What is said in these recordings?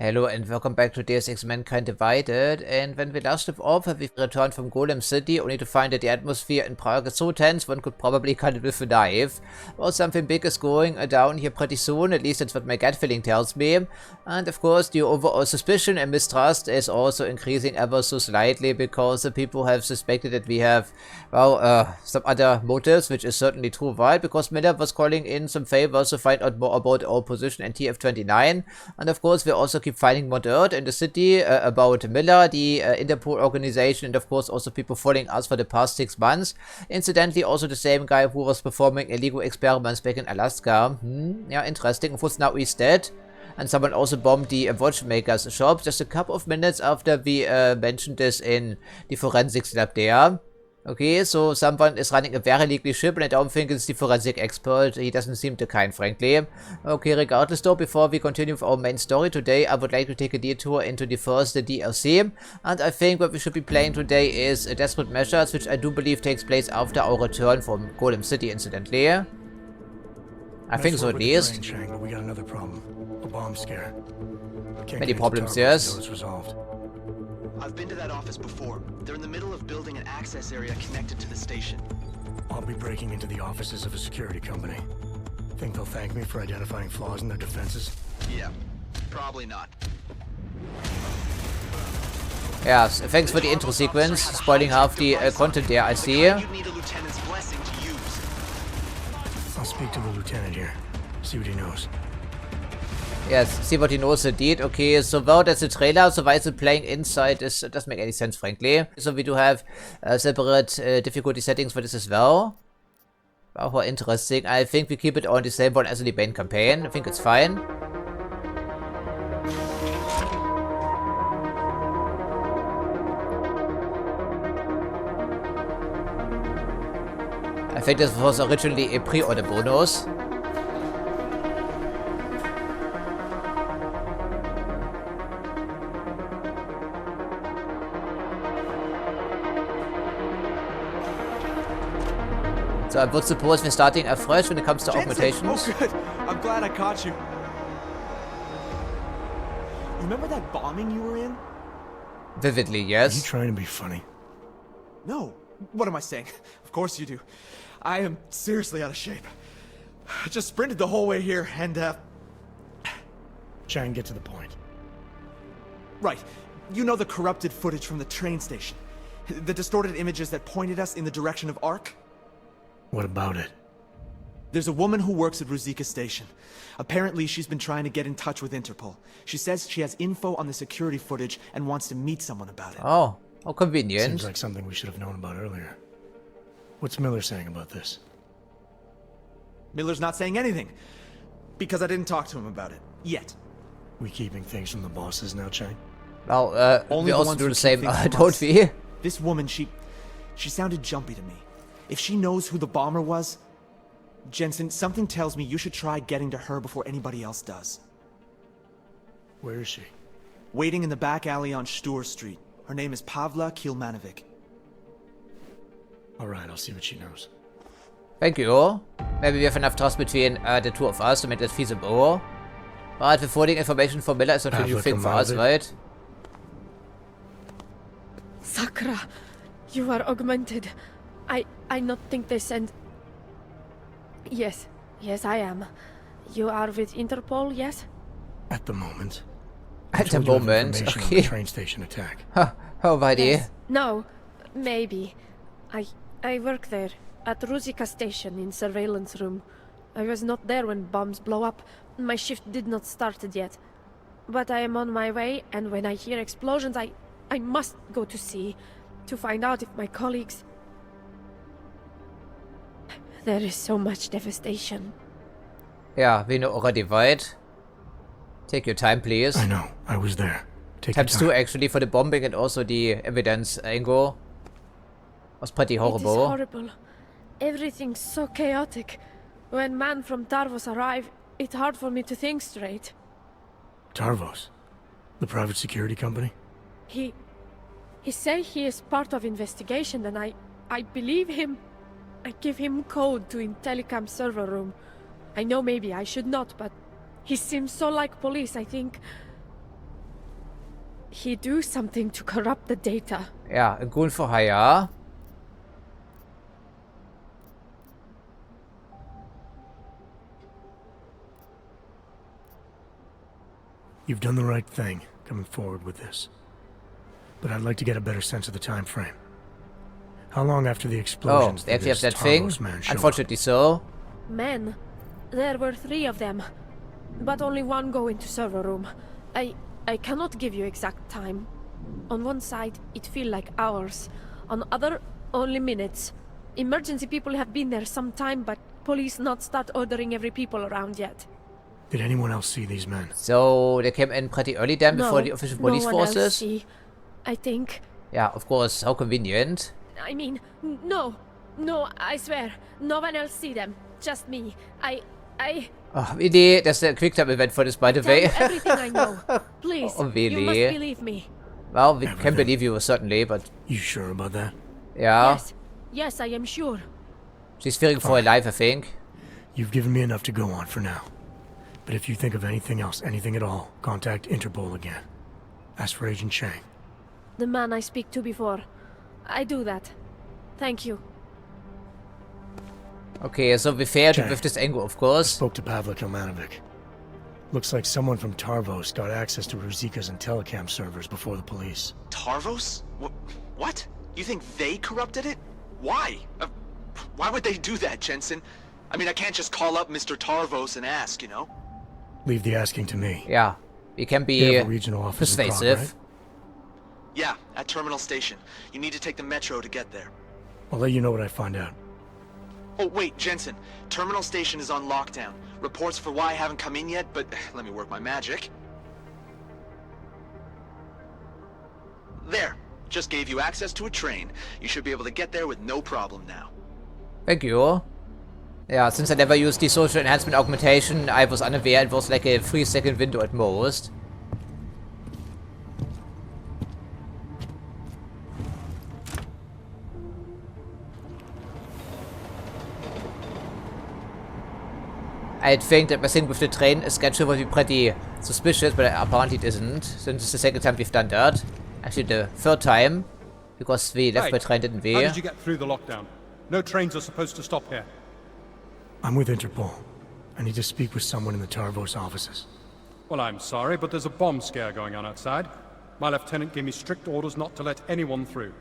Hello and welcome back to Deus Ex Mankind Divided, and when we last left off, we returned from Golem City only to find that the atmosphere in Prague is so tense one could probably cut it with a knife. Well, something big is going down here pretty soon, at least that's what my gut feeling tells me. And of course the overall suspicion and mistrust is also increasing ever so slightly, because the people have suspected that we have, well, some other motives, which is certainly true, right? Because Miller was calling in some favors to find out more about our position in TF29, and of course we also keep finding more dirt in the city about Miller, the Interpol organization, and of course also people following us for the past 6 months. Incidentally, also the same guy who was performing illegal experiments back in Alaska. Yeah, interesting. Of course, now he's dead. And someone also bombed the watchmaker's shop just a couple of minutes after we mentioned this in the forensics lab there. Okay, so someone is running a very leaky ship, and I don't think it's the forensic expert. He doesn't seem the kind, frankly. Okay, regardless though, before we continue with our main story today, I would like to take a detour into the first DLC. And I think what we should be playing today is Desperate Measures, which I do believe takes place after our return from Golem City, incidentally. I think so, at least. We got another problem. A bomb scare. Many problems, yes. I've been to that office before. They're in the middle of building an access area connected to the station. I'll be breaking into the offices of a security company. Think they'll thank me for identifying flaws in their defenses? Yeah, probably not. Yeah, thanks for the intro sequence, spoiling half the content there, I see. You need a lieutenant's blessing to use. I'll speak to the lieutenant here. See what he knows. Yes, see what he knows indeed. Okay, so well, that's the trailer, so why is it playing inside? This doesn't make any sense, frankly. So we do have separate difficulty settings for this as well. Wow, how interesting. I think we keep it on the same one as in the main campaign. I think it's fine. I think this was originally a pre-order bonus. So I would suppose we're starting afresh when it comes to augmentations. Oh, good. I'm glad I caught you. Remember that bombing you were in? Vividly, Are you yes. trying to be funny? No. What am I saying? Of course you do. I am seriously out of shape. I just sprinted the whole way here and, Try and get to the point. Right. You know the corrupted footage from the train station? The distorted images that pointed us in the direction of Ark? What about it? There's a woman who works at Ruzicka Station. Apparently, she's been trying to get in touch with Interpol. She says she has info on the security footage and wants to meet someone about it. Oh, how convenient. Seems like something we should have known about earlier. What's Miller saying about this? Miller's not saying anything, because I didn't talk to him about it. Yet. We keeping things from the bosses now, Chang? Well, Only we the also ones do who the keep same, things from don't us. we? This woman, she sounded jumpy to me. If she knows who the bomber was, Jensen, something tells me you should try getting to her before anybody else does. Where is she? Waiting in the back alley on Stur Street. Her name is Pavla Kilmanovic. Alright, I'll see what she knows. Thank you. Maybe we have enough trust between the two of us to make that feasible. But withholding information from Miller is not a new thing for us, right? Sakra, you are augmented. I not think they send... Yes, I am. You are with Interpol, yes? At the moment. At the Told you I have moment, information on okay. the train station attack. Alrighty. Yes. No, maybe. I work there, at Ruzicka Station in surveillance room. I was not there when bombs blow up. My shift did not started yet. But I am on my way, and when I hear explosions, I must go to see, to find out if my colleagues... There is so much devastation. Yeah, we know already, right? Take your time, please. I know, I was there. Take your Times time. 2 actually for the bombing and also the evidence angle. Was pretty It is horrible. horrible. Everything's so chaotic. When man from Tarvos arrive, it's hard for me to think straight. Tarvos? The private security company? He say he is part of investigation, and I believe him. I give him code to Intellicam server room. I know maybe I should not, but he seems so like police, I think... he do something to corrupt the data. Ja, ein Grund for hire. You've done the right thing, coming forward with this. But I'd like to get a better sense of the time frame. How long after the Oh, explosions they did actually have this that thing? Tarvos man show up? Unfortunately so. Men. There were 3 of them. But only one go into server room. I cannot give you exact time. On one side, it feel like hours. On other, only minutes. Emergency people have been there some time, but police not start ordering every people around yet. Did anyone else see these men? So, they came in pretty early then, before the official police no one else forces. see. I think. Yeah, of course, how convenient. I mean, no, I swear, no one else see them, just me. I Oh, really? That's the quick time event for this, by the tell way. you everything I know. Please, Oh, really? you must believe me. Well, we can Everything. believe you, certainly, but You sure about that? yeah. Yes, I am sure. She's fearing for her life, I think. You've given me enough to go on for now. But if you think of anything else, anything at all, contact Interpol again. Ask for Agent Chang. The man I speak to before. I do that. Thank you. Okay, so we failed Chang. with this angle, of course. Spoke to Pavlik Ilmanovic. Looks like someone from Tarvos got access to Ruzika's and telecam servers before the police. Tarvos? What? You think they corrupted it? Why? Why would they do that, Jensen? I mean, I can't just call up Mr. Tarvos and ask, you know? Leave the asking to me. Yeah, we can They be have a regional office in Prague, persuasive. right? Yeah, at Terminal Station. You need to take the metro to get there. I'll let you know what I find out. Oh, wait, Jensen. Terminal Station is on lockdown. Reports for why haven't come in yet, but let me work my magic. There. Just gave you access to a train. You should be able to get there with no problem now. Thank you. Yeah, since I never used the social enhancement augmentation, I was unaware it was like a 3-second window at most. I think that my thing with the train schedule will be pretty suspicious, but apparently it isn't, since it's the second time we've done that. Actually the 3rd time, because we left by train, didn't we? How did you get through the lockdown? No trains are supposed to stop here. I'm with Interpol. I need to speak with someone in the Tarvos offices. Well, I'm sorry, but there's a bomb scare going on outside. My lieutenant gave me strict orders not to let anyone through.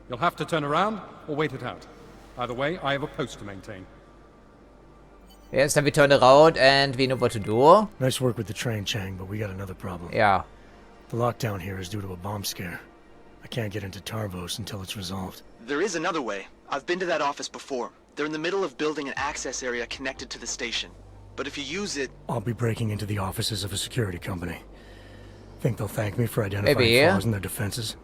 You'll have to turn around or wait it out. Either way, I have a post to maintain. Yes, then we turn around and we know what to do. Nice work with the train, Chang, but we got another problem. Yeah. The lockdown here is due to a bomb scare. I can't get into Tarvos until it's resolved. There is another way. I've been to that office before. They're in the middle of building an access area connected to the station. But if you use it... I'll be breaking into the offices of a security company. Think they'll thank me for identifying Maybe, yeah. flaws in their defenses?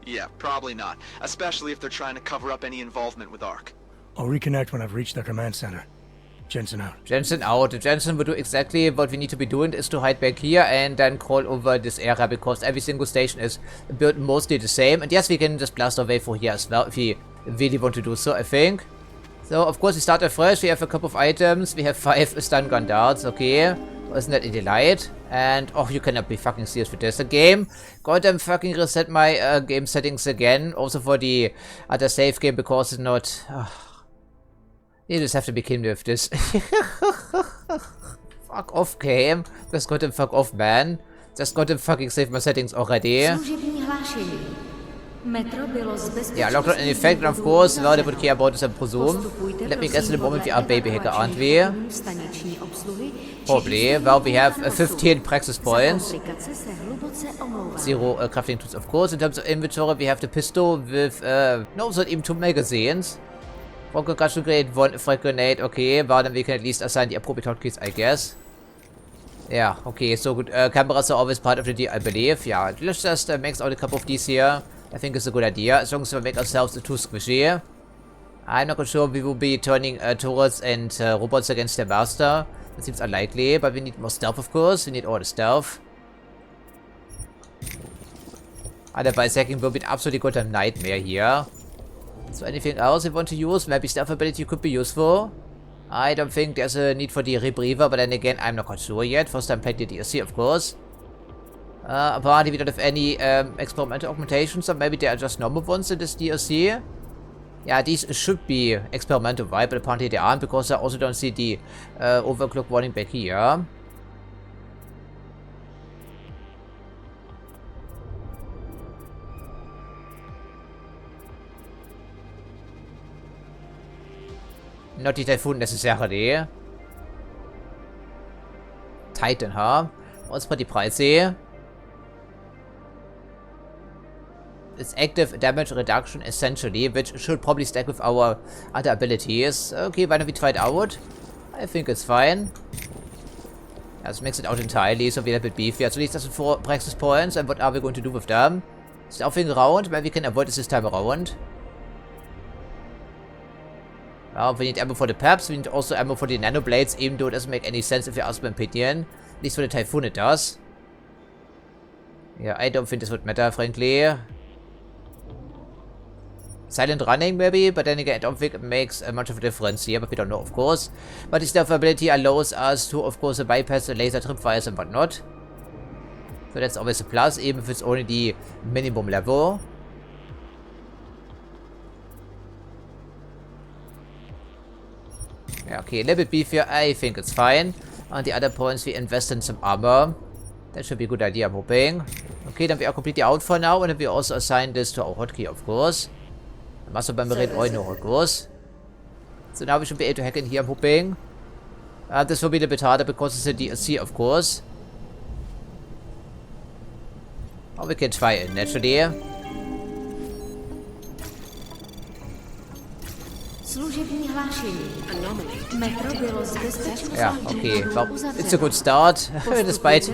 Yeah, probably not. Especially if they're trying to cover up any involvement with ARC. I'll reconnect when I've reached their command center. Jensen out. Jensen out. Jensen will do exactly what we need to be doing, is to hide back here and then crawl over this area, because every single station is built mostly the same. And yes, we can just blast our way through here as well, if we really want to do so, I think. So, of course, we start afresh. We have a couple of items. We have 5 stun gun darts, okay. Isn't that a delight? And, oh, you cannot be fucking serious with this. The game, goddamn fucking reset my game settings again. Also for the other save game, because it's not... You just have to be kidding me with this. Fuck off, game. Just goddamn fuck off, man. Just goddamn fucking save my settings already. Yeah, lockdown in effect, and of course, well, they would care about this, I presume. Let me guess in the moment we are baby hacker, aren't we? Probably. Well, we have 15 praxis points. 0 crafting tools, of course. In terms of inventory, we have the pistol with, no, so even 2 magazines. One concussion grenade, 1 frag grenade, okay. Well, then we can at least assign the appropriate hotkeys, I guess. Yeah, okay, so good. Cameras are always part of the deal, I believe. Yeah, let's just max out a couple of these here. I think it's a good idea, as long as we make ourselves too squishy. I'm not quite sure we will be turning turrets and robots against their master. That seems unlikely, but we need more stealth, of course. We need all the stealth. Otherwise, hacking will be an absolutely goddamn nightmare here. So anything else you want to use? Maybe stealth ability could be useful. I don't think there's a need for the rebreather, but then again, I'm not quite sure yet. First time playing the DLC, of course. Apparently we don't have any experimental augmentations, or maybe they are just normal ones in this DLC. Yeah, these should be experimental, right? But apparently they aren't, because I also don't see the overclock warning back here. Not the Typhoon necessarily. Titan, huh? What's mal die Preise? It's active damage reduction essentially, which should probably stack with our other abilities. Okay, why don't we try it out? I think it's fine. Let's mix it out entirely, so we're a bit beefier. So these are 4 Praxis points, and what are we going to do with them? Stuffing around, maybe we can avoid this time around. Well, we need ammo for the peps, we need also ammo for the nanoblades, even though it doesn't make any sense if you ask my opinion. At least for the Typhoon it does. Yeah, I don't think this would matter, frankly. Silent running, maybe, but then again, I don't think it makes much of a difference here, but we don't know, of course. But the stealth ability allows us to, of course, bypass the laser tripwires and whatnot. So that's always a plus, even if it's only the minimum level. Yeah, okay, a little bit beefier, I think it's fine. On the other points, we invest in some armor. That should be a good idea, I'm hoping. Okay, then we are completely out for now, and then we also assign this to our hotkey, of course. Muscle membrane oil, no, of course. So now we should be able to hack in here, I'm hoping. This will be a bit harder because it's a DLC, of course. Or we can try it, naturally. Yeah, okay. Well, it's a good start, despite...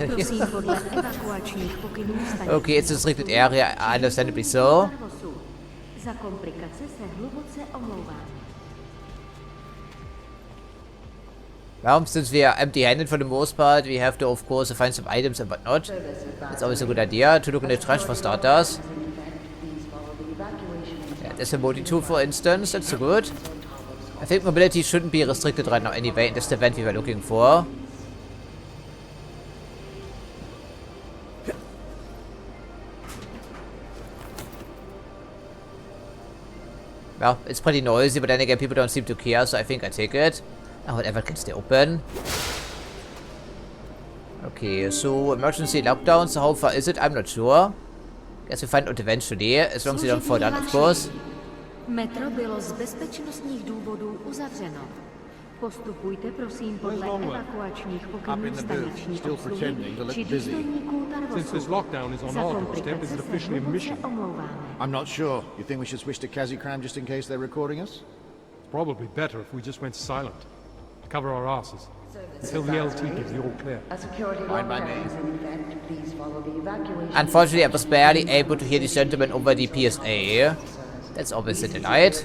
Okay, it's a restricted area, understandably so. Well, since we are empty-handed for the most part, we have to, of course, find some items and whatnot. It's always a good idea to look in the trash for starters. Yeah, there's a multi-tool, for instance. That's so good. I think mobility shouldn't be restricted right now anyway, and that's the event we were looking for. Well, it's pretty noisy, but then again, people don't seem to care, so I think I take it. Oh, whatever can stay open. Okay, so emergency lockdown, so how far is it? I'm not sure. Guess we find out eventually, as long as you don't fall down, of course. Metro bylo z bezpečnostních důvodů uzavřeno. Postupujte prosím podle evakuačních pokynů staniční obsluhy či důstojníků Tarvosu. Since this lockdown is on our doorstep, is it officially a mission? I'm not sure. You think we should switch to Kazikram just in case they're recording us? It's probably better if we just went silent. To cover our asses. Until the LT gives the all clear. Unfortunately, I was barely able to hear the gentleman over the PSA. That's obviously denied.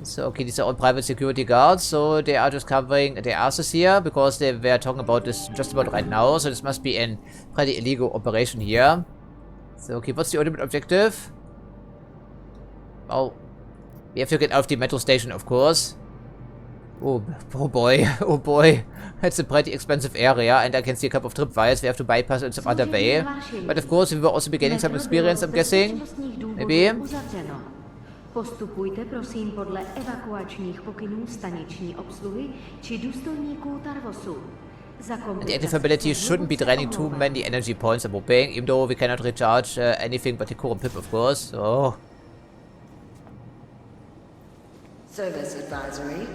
So, okay, these are all private security guards, so they are just covering their asses here, because they were talking about this just about right now, so this must be a pretty illegal operation here. So, okay, what's the ultimate objective? Oh, we have to get out of the metro station, of course. Oh boy, oh boy. That's a pretty expensive area, and I can see a couple of tripwires. We have to bypass it some other way. But of course, we will also be gaining some experience, I'm guessing. Maybe. Postupujte prosím podle evakuačních pokynů staniční obsluhy či důstojníků Tarvosu. And the active ability shouldn't be draining too many energy points, I'm hoping, even though we cannot recharge anything but the core and pip, of course. So. Service advisory.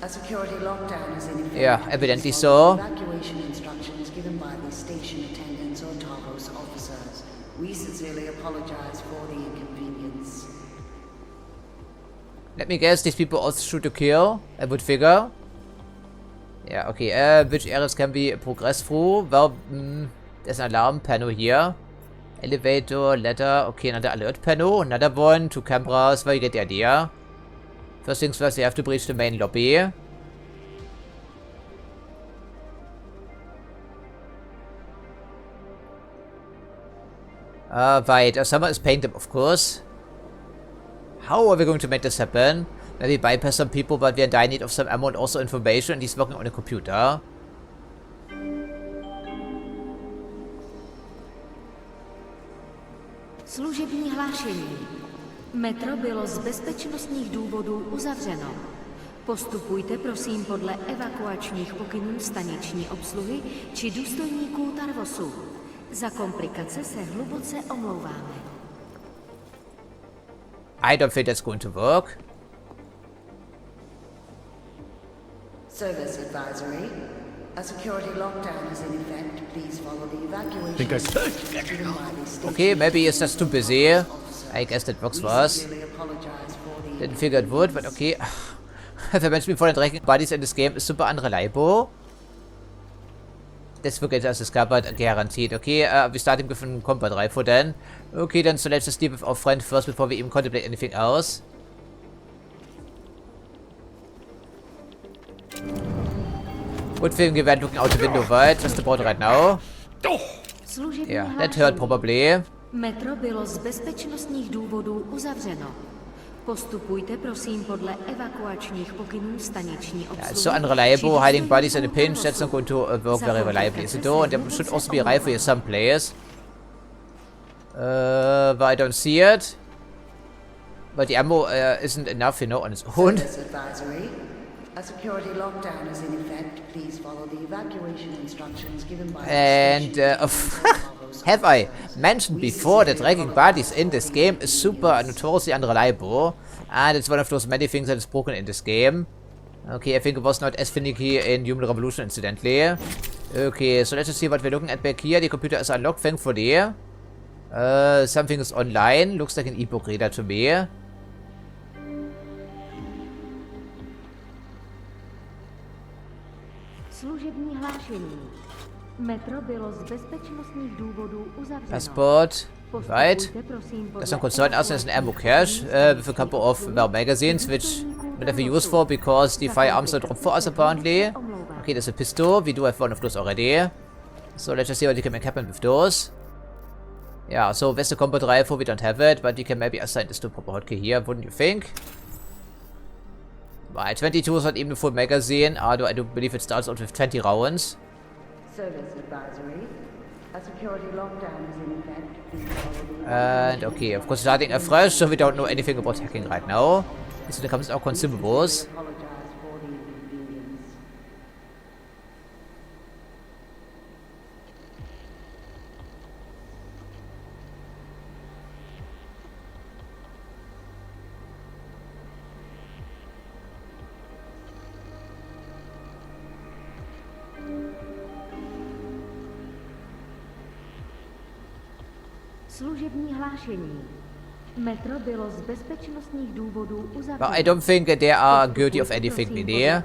A security lockdown is in effect. Yeah, evidently so. Evacuation instructions given by the station attendants or Tarvos officers. We sincerely apologize for the inconvenience. Let me guess, these people also shoot to kill, I would figure. Yeah, okay, which areas can we progress through? Well, there's an alarm panel here. Elevator, ladder, okay, another alert panel, another one, 2 cameras, well, you get the idea. First things first, we have to breach the main lobby. Right, our summer is painted, of course. How are we going to make this happen? Maybe bypass some people, but we are in need of some ammo and also information, and he's working on a computer. Služební hlášení. Metro bylo z bezpečnostních důvodů uzavřeno. Postupujte prosím podle evakuačních pokynů staniční obsluhy či důstojníků Tarvosu. Za komplikace se hluboce omlouváme. I don't think that's going to work. Service advisory. A security lockdown is in effect. Please follow the evacuation. Think I said. Given by the station Okay, maybe he's just too busy. I guess that works for us. sincerely apologize for the Didn't figure it would, but okay. The mention before the dragging bodies in this game is super unreliable. This will get us discovered, guaranteed. Okay, we're starting with a combat rifle then. Okay, then so let's just deal with our friend first before we even contemplate anything else. Good thing we weren't looking out the window, right? Just about right now. Služební Yeah, that hlášení. hurt probably. Metro bylo z bezpečnostních důvodů uzavřeno. Postupujte prosím podle evakuačních pokynů staniční obsluhy. Yeah, it's so unreliable, hiding bodies in a pinch, that's not going to work very reliably, is it though? And there should also be a rifle here someplace. But I don't see it. But the ammo isn't enough, you know, on its own. Service advisory. A security lockdown is in effect. Please follow the evacuation instructions given by And the station. have I mentioned before that dragging bodies in this game is super notoriously unreliable, and it's one of those many things that is broken in this game. Okay, I think it was not as finicky in Human Revolution, incidentally. Okay, so let's just see what we're looking at back here. The computer is unlocked, thankfully. Something is online. Looks like an ebook reader to me. Služební hlášení. Metro bylo z bezpečnostních důvodů uzavřeno. Passport. Right. Postupujte prosím podle Doesn't concern us as an ammo cache with a couple of magazines, which we'll have a use for because the firearms are dropped for us apparently. Okay, there's a pistol. We do have one of those already. So let's just see what we can make happen with those. Yeah, so where's the combat rifle? We don't have it, but we can maybe assign this to a proper hotkey here, wouldn't you think? Right, 22 is not even a full magazine, although I do believe it starts out with 20 rounds. Service advisory. A security lockdown is in effect. Please follow the And okay, of course starting afresh, so we don't know anything about hacking right now. So there comes our consumables. apologize for the inconvenience. Služební hlášení. Metro bylo z bezpečnostních důvodů uzavřeno. But I don't think that they are guilty of anything in there.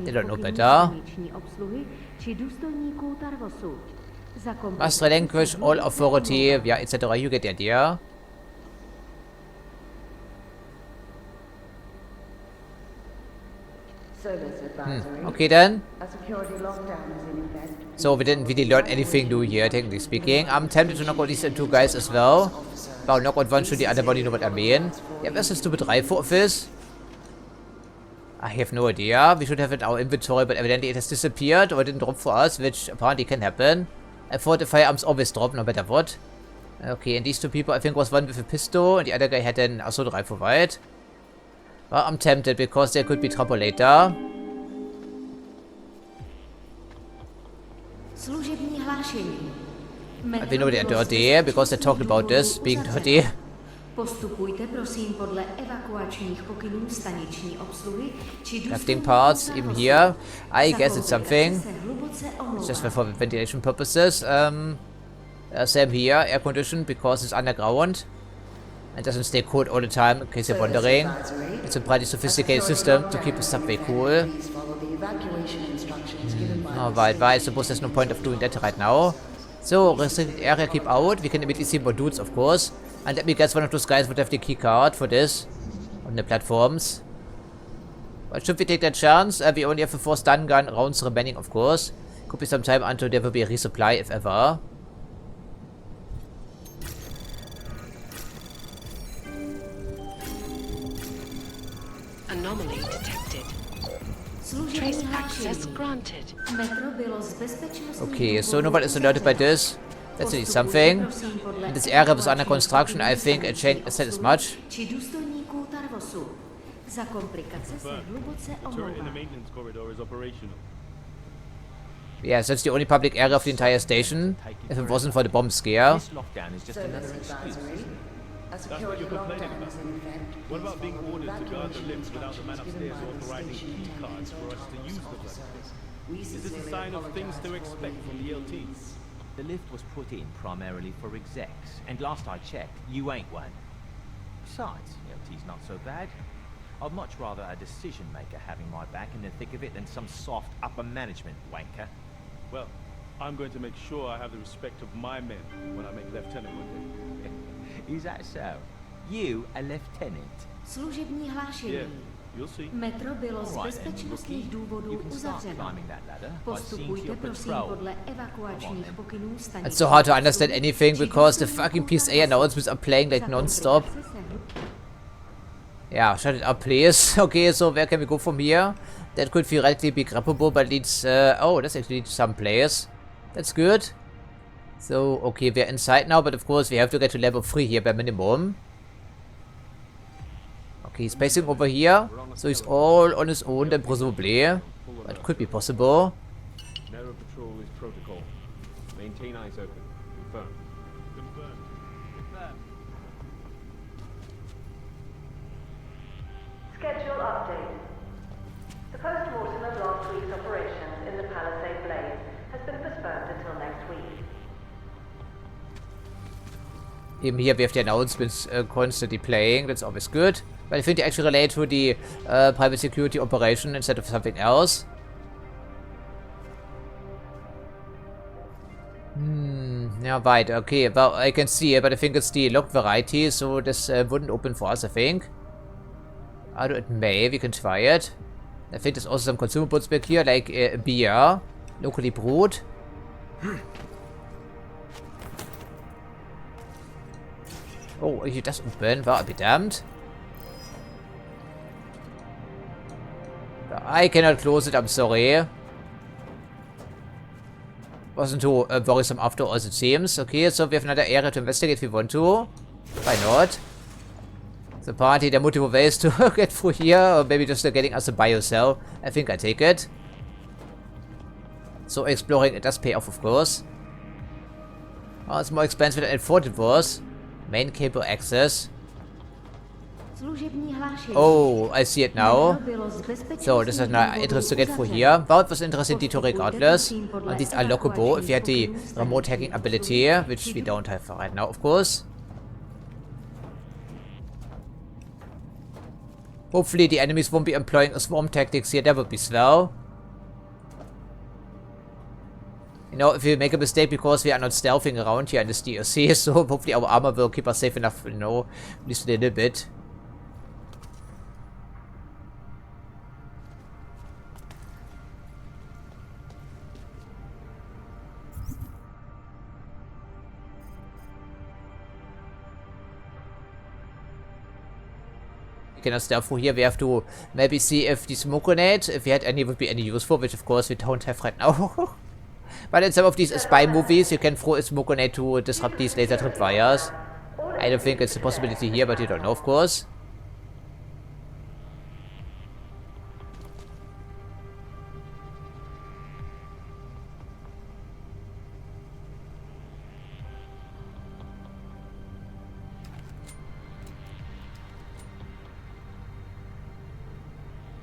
They don't know better. Must relinquish all authority, yeah, etc. You get the idea. Service advisory. Okay then. A security lockdown is in effect. So we didn't really learn anything new here, technically speaking. I'm tempted to knock out these two guys as well. Well, knock out one, shoot the other one, you know what I mean. Yeah, where's the stupid rifle of this? I have no idea. We should have it in our inventory, but evidently it has disappeared or it didn't drop for us, which apparently can happen. I thought the firearms always drop, no matter what. Okay, and these two people, I think was one with a pistol, and the other guy had an assault rifle, right? Well, I'm tempted because there could be trouble later. Služební hlášení. But we know they're dirty because they talked about this being dirty. Postupujte prosím podle evakuačních pokynů staniční obsluhy či Crafting parts, even here. I guess it's something. It's just for ventilation purposes. Same here, air conditioned because it's underground. It doesn't stay cold all the time, in case you're wondering. It's a pretty sophisticated system to keep the subway cool. Please follow the evacuation instructions given by Alright, I suppose there's no point of doing that right now. So, restricted area, keep out. We can immediately see more dudes, of course. And let me guess, one of those guys would have the key card for this on the platforms. But should we take that chance? We only have 4 stun gun rounds remaining, of course. Could be some time until there will be a resupply, if ever. Okay, so nobody is alerted by this. That's really something. In this area was under construction, I think a chain said as much. Za komplikace se hluboce omlouvám. Yes, that's the only public area of the entire station. If it wasn't for the bomb scare. Service advisory. A security lockdown is in effect. What about being ordered to guard the lift without the man upstairs authorizing key cards for us to use the lift? Is this a sign of things to expect from the LTs? The lift was put in primarily for execs, and last I checked, you ain't one. Besides, LT's not so bad. I'd much rather a decision maker having my back in the thick of it than some soft upper management wanker. Well, I'm going to make sure I have the respect of my men when I make lieutenant one day. Is that so? You a lieutenant? Služební hlášení. Yeah, you'll see. Metro bylo z bezpečnostních důvodů uzavřeno. Postupujte prosím podle evakuačních pokynů stanice. It's so hard to understand anything because the fucking PSA announcements are playing like non-stop. Yeah, shut it up, please. Okay, so where can we go from here? That could theoretically be grabbable, but leads... oh, that's actually leads some place. That's good. So, okay, we're inside now, but of course we have to get to level 3 here by minimum. Okay, he's pacing over here. So he's all on his own, then presumably. That could be possible. Narrow patrol is protocol. Maintain eyes open. Confirm. Confirm. Confirm. Schedule update. The post-mortem of last week's operations in the Palisade Blaze has been postponed until next week. Even here we have the announcements constantly playing. That's always good. But I think they actually relate to the private security operation instead of something else. Yeah, right, okay. Well, I can see it, but I think it's the locked variety, so this wouldn't open for us, I think. Although it may, we can try it. I think there's also some consumables back here, like beer, locally brewed. Oh, hier das open, well, I'll be damned. I cannot close it, I'm sorry. Wasn't too worrisome after all, as it seems. Okay, so we have another area to investigate if we want to. Why not? So apparently there are multiple ways to get through here, or maybe just getting us a biocell. I think I take it. So exploring it does pay off, of course. Oh, it's more expensive than I thought it was. Main cable access. Oh, I see it now. So this is now interesting to get through here. Well, it was interesting detour regardless. And these are lockable if you had the remote hacking ability, which we don't have right now, of course. Hopefully the enemies won't be employing swarm tactics here, that would be swell. You know, if we make a mistake because we are not stealthing around here in this DLC, so hopefully our armor will keep us safe enough, you know, at least a little bit. Cannot stealth through here. We have to maybe see if the smoke grenade, if we had any, would be any useful, which of course we don't have right now. But in some of these spy movies, you can throw a smoke grenade to disrupt these laser tripwires. I don't think it's a possibility here, but you don't know, of course.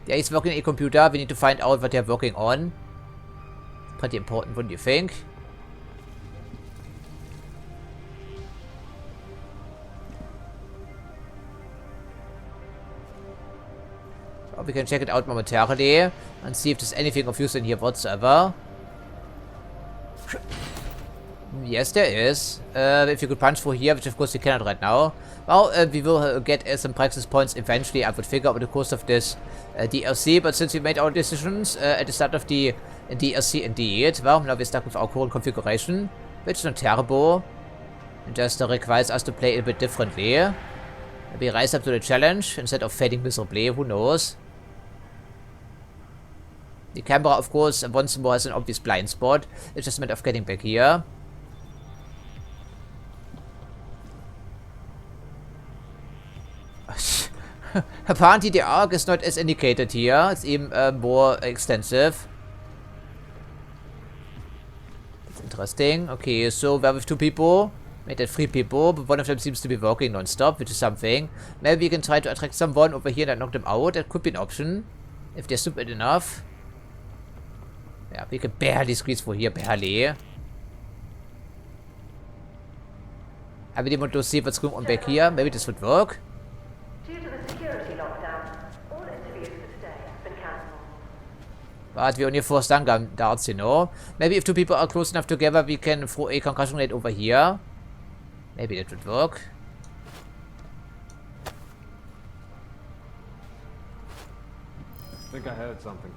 Yeah, he's working on a computer. We need to find out what they're working on. Pretty important, wouldn't you think? So we can check it out momentarily and see if there's anything of use in here whatsoever. Yes, there is. If you could punch through here, which of course we cannot right now. Well, we will get some practice points eventually, I would figure, over the course of this DLC. But since we made our decisions at the start of the DLC indeed, well, now we're stuck with our current configuration, which is not terrible. It just requires us to play it a bit differently. Maybe rise up to the challenge instead of failing miserably, who knows. The camera, of course, once more has an obvious blind spot. It's just a matter of getting back here. Apparently the arc is not as indicated here. It's even more extensive. That's interesting. Okay, so we're with 2 people. Made that 3 people, but one of them seems to be working non-stop, which is something. Maybe we can try to attract someone over here and knock them out. That could be an option. If they're stupid enough. Yeah, we can barely squeeze through here, barely. I really want to see what's going on back here. Maybe this would work. Due to the security lockdown, all interviews for today have been cancelled. But we only have 4 stun gun darts, you know. Maybe if 2 people are close enough together, we can throw a concussion grenade over here. Maybe that would work. I think I heard something.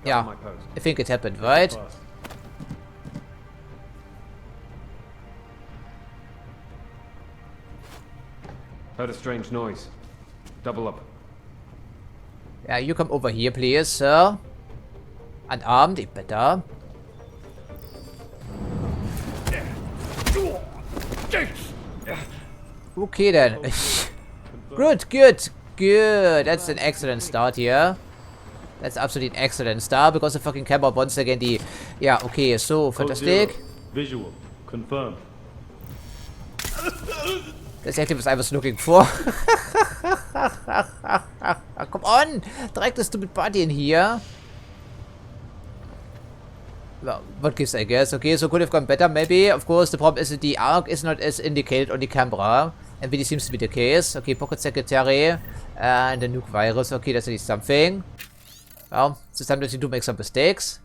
Yeah, I think it happened, right? Heard a strange noise. Double up. Yeah, you come over here, please, sir. Unarmed, it better. Okay then. Good, good, good. That's an excellent start here. That's absolutely an excellent start because the fucking camera once again the... Yeah, okay, so fantastic. Visual. Confirmed. That's actually what I was looking for. Come on! Drag the stupid body in here. Well, what gives, I guess. Okay, so could have gone better, maybe. Of course, the problem is that the arc is not as indicated on the camera. And really seems to be the case. Okay, pocket secretary. And the nuke virus. Okay, that's at least something. Well, so sometimes you do make some mistakes.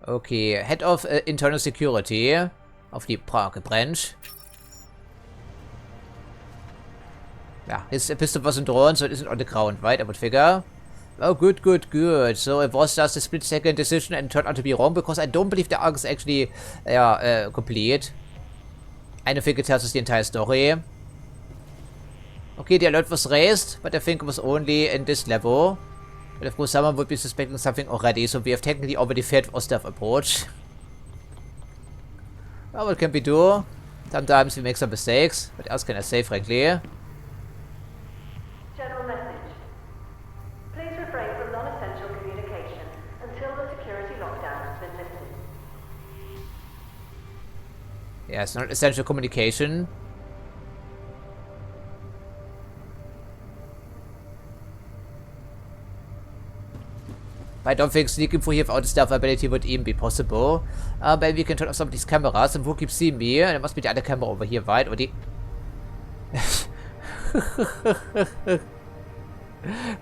Okay, head of internal security of the Prague branch. Yeah, his pistol wasn't drawn, so it isn't on the ground, right? I would figure. Oh, good, good, good. So it was just a split-second decision and turned out to be wrong because I don't believe the arc is actually complete. I don't think it tells us the entire story. Okay, the alert was raised, but I think it was only in this level. But of course someone would be suspecting something already, so we have technically already failed our stealth approach. Well, what can we do? Sometimes we make some mistakes. What else can I say, frankly? General message. Please refrain from non-essential communication until the security lockdown has been lifted. Yes, non-essential communication. But I don't think sneaking through here without a stealth ability would even be possible. Maybe we can turn off some of these cameras and who keeps seeing me? And it must be the other camera over here, right? Or the...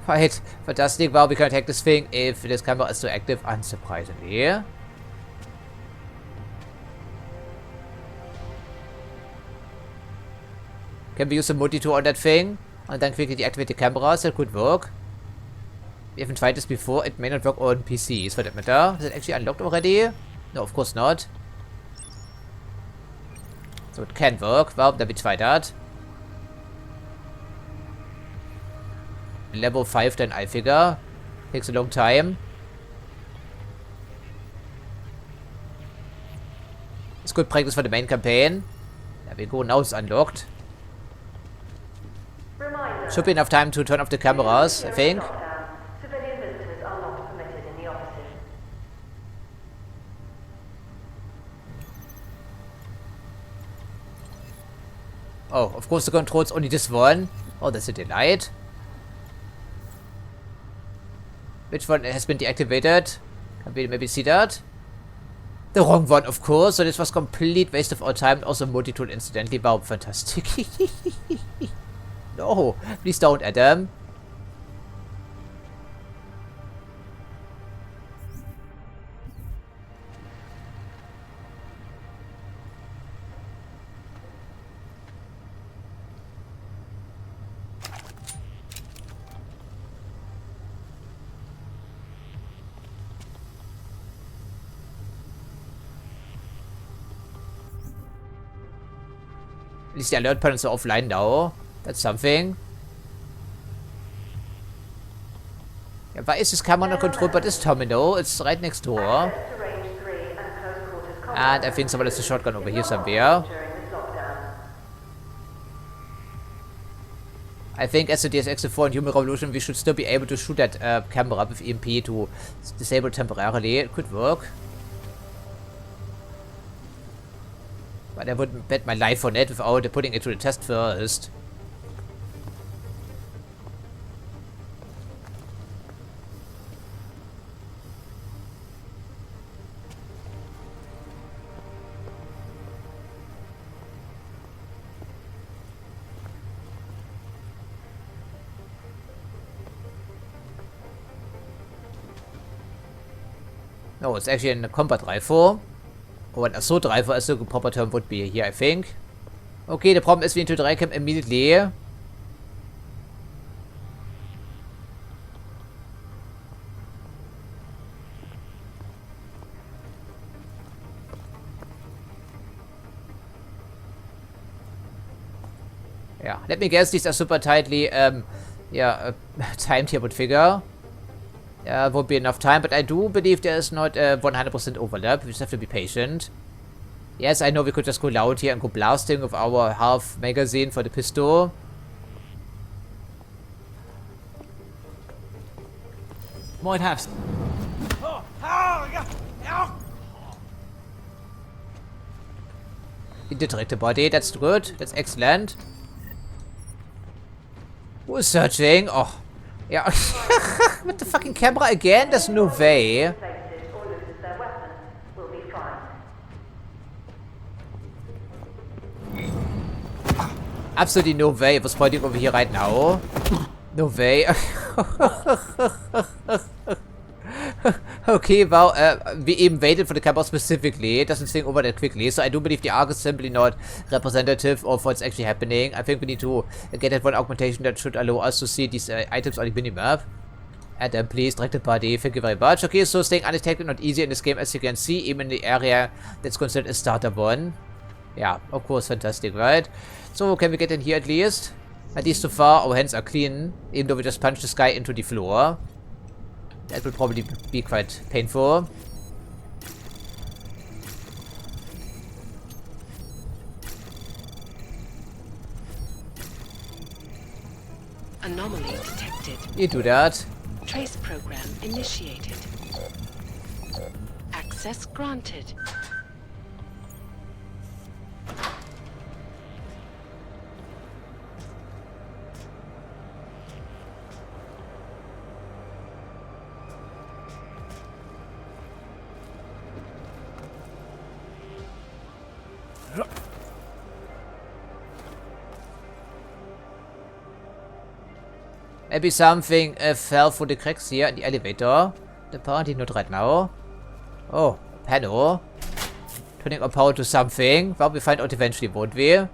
Right, fantastic. Well, we can attack this thing if this camera is so active, unsurprisingly. Can we use a multi-tool on that thing? And then quickly deactivate the cameras? That could work. We haven't tried this before. It may not work on PCs for that matter. Is it actually unlocked already? No, of course not. So it can work. Well, then we try that. Level 5 then, I figure. Takes a long time. It's good practice for the main campaign. There we go. Now it's unlocked. Reminder. Should be enough time to turn off the cameras, I think. Civilian visitors are not permitted in the offices. Oh, of course the controls only this one. Oh, that's a delight. Which one has been deactivated? Can we maybe see that? The wrong one, of course. So this was complete waste of our time. Also multi-tool incidentally. Wow, fantastic. No, please don't, Adam. At least the alert panels are offline now. That's something. why is this camera not controlled by this terminal? It's right next door. And I think someone has a shotgun over here somewhere. I think as a Deus Ex 4 and Human Revolution, we should still be able to shoot that camera with EMP to disable temporarily. It could work. But I wouldn't bet my life on it without putting it to the test first. No, it's actually a combat rifle. Or an assault rifle, as the proper term would be here, I think. Okay, the problem is we need to drag him immediately. Yeah, let me guess, these are super tightly, timed here, would figure. Won't be enough time, but I do believe there's not 100% overlap. We just have to be patient. Yes, I know we could just go loud here and go blasting with our half magazine for the pistol. Might have. He did direct the body. That's good. That's excellent. Who is searching? Oh. Yeah. With the fucking camera again? There's no way. Absolutely no way. It was pointing over here right now. No way. Okay, well, we even waited for the camera specifically. It doesn't swing over that quickly, so I do believe the arc is simply not representative of what's actually happening. I think we need to get that one augmentation that should allow us to see these items on the minimap. And then please, direct the body. Thank you very much. Okay, so staying undetected not easy in this game, as you can see, even in the area that's considered a starter one. Yeah, of course, fantastic, right? So, can we get in here at least? At least so far, our hands are clean, even though we just punched this guy into the floor. That will probably be quite painful. Anomaly detected. You do that. Trace program initiated. Access granted. Maybe something fell through the cracks here in the elevator. Apparently not right now. Oh, panel. Turning our power to something. Well, we find out eventually, won't we?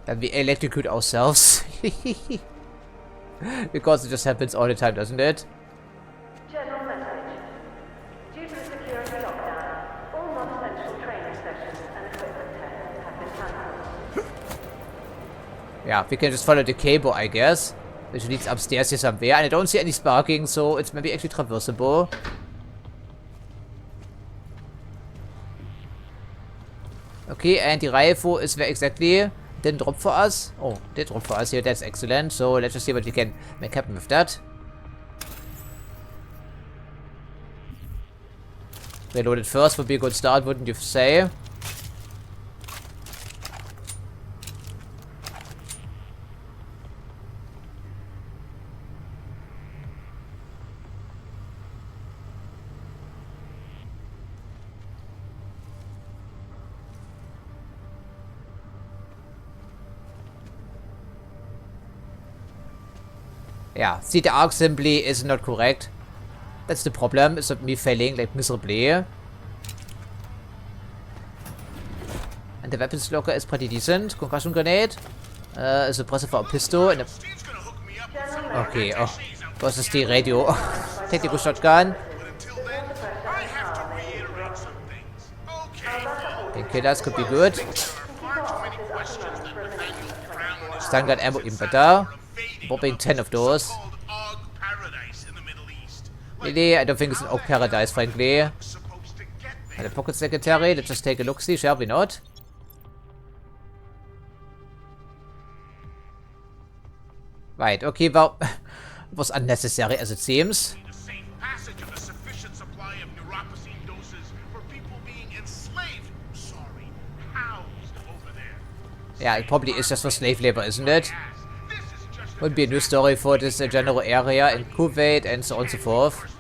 Then we electrocute ourselves. Because it just happens all the time, doesn't it? General message. Due to the security lockdown, all non-essential training sessions and equipment tests have been cancelled. Yeah, we can just follow the cable, I guess. Which leads upstairs here somewhere. And I don't see any sparking, so it's maybe actually traversable. Okay, and the rifle is where exactly? Didn't drop for us? Oh, did drop for us here. That's excellent. So let's just see what we can make happen with that. Reload it first would be a good start, wouldn't you say? Yeah, see, the arc simply is not correct. That's the problem. It's not me failing like miserably. And the weapons locker is pretty decent. Concussion grenade. A suppressor for a pistol. And a... Okay, oh. Was is the radio? Technical shotgun. Painkillers could be good. Stun gun ammo even better. Bobbing 10 of those. Nee, I don't think it's an Oak Paradise, frankly. The Pocket Secretary, let's just take a look-see, shall we not? Right, okay, well, was unnecessary as it seems. Yeah, it probably is just for slave labor, isn't it? Would be a new story for this general area in Kuwait and so on and so forth.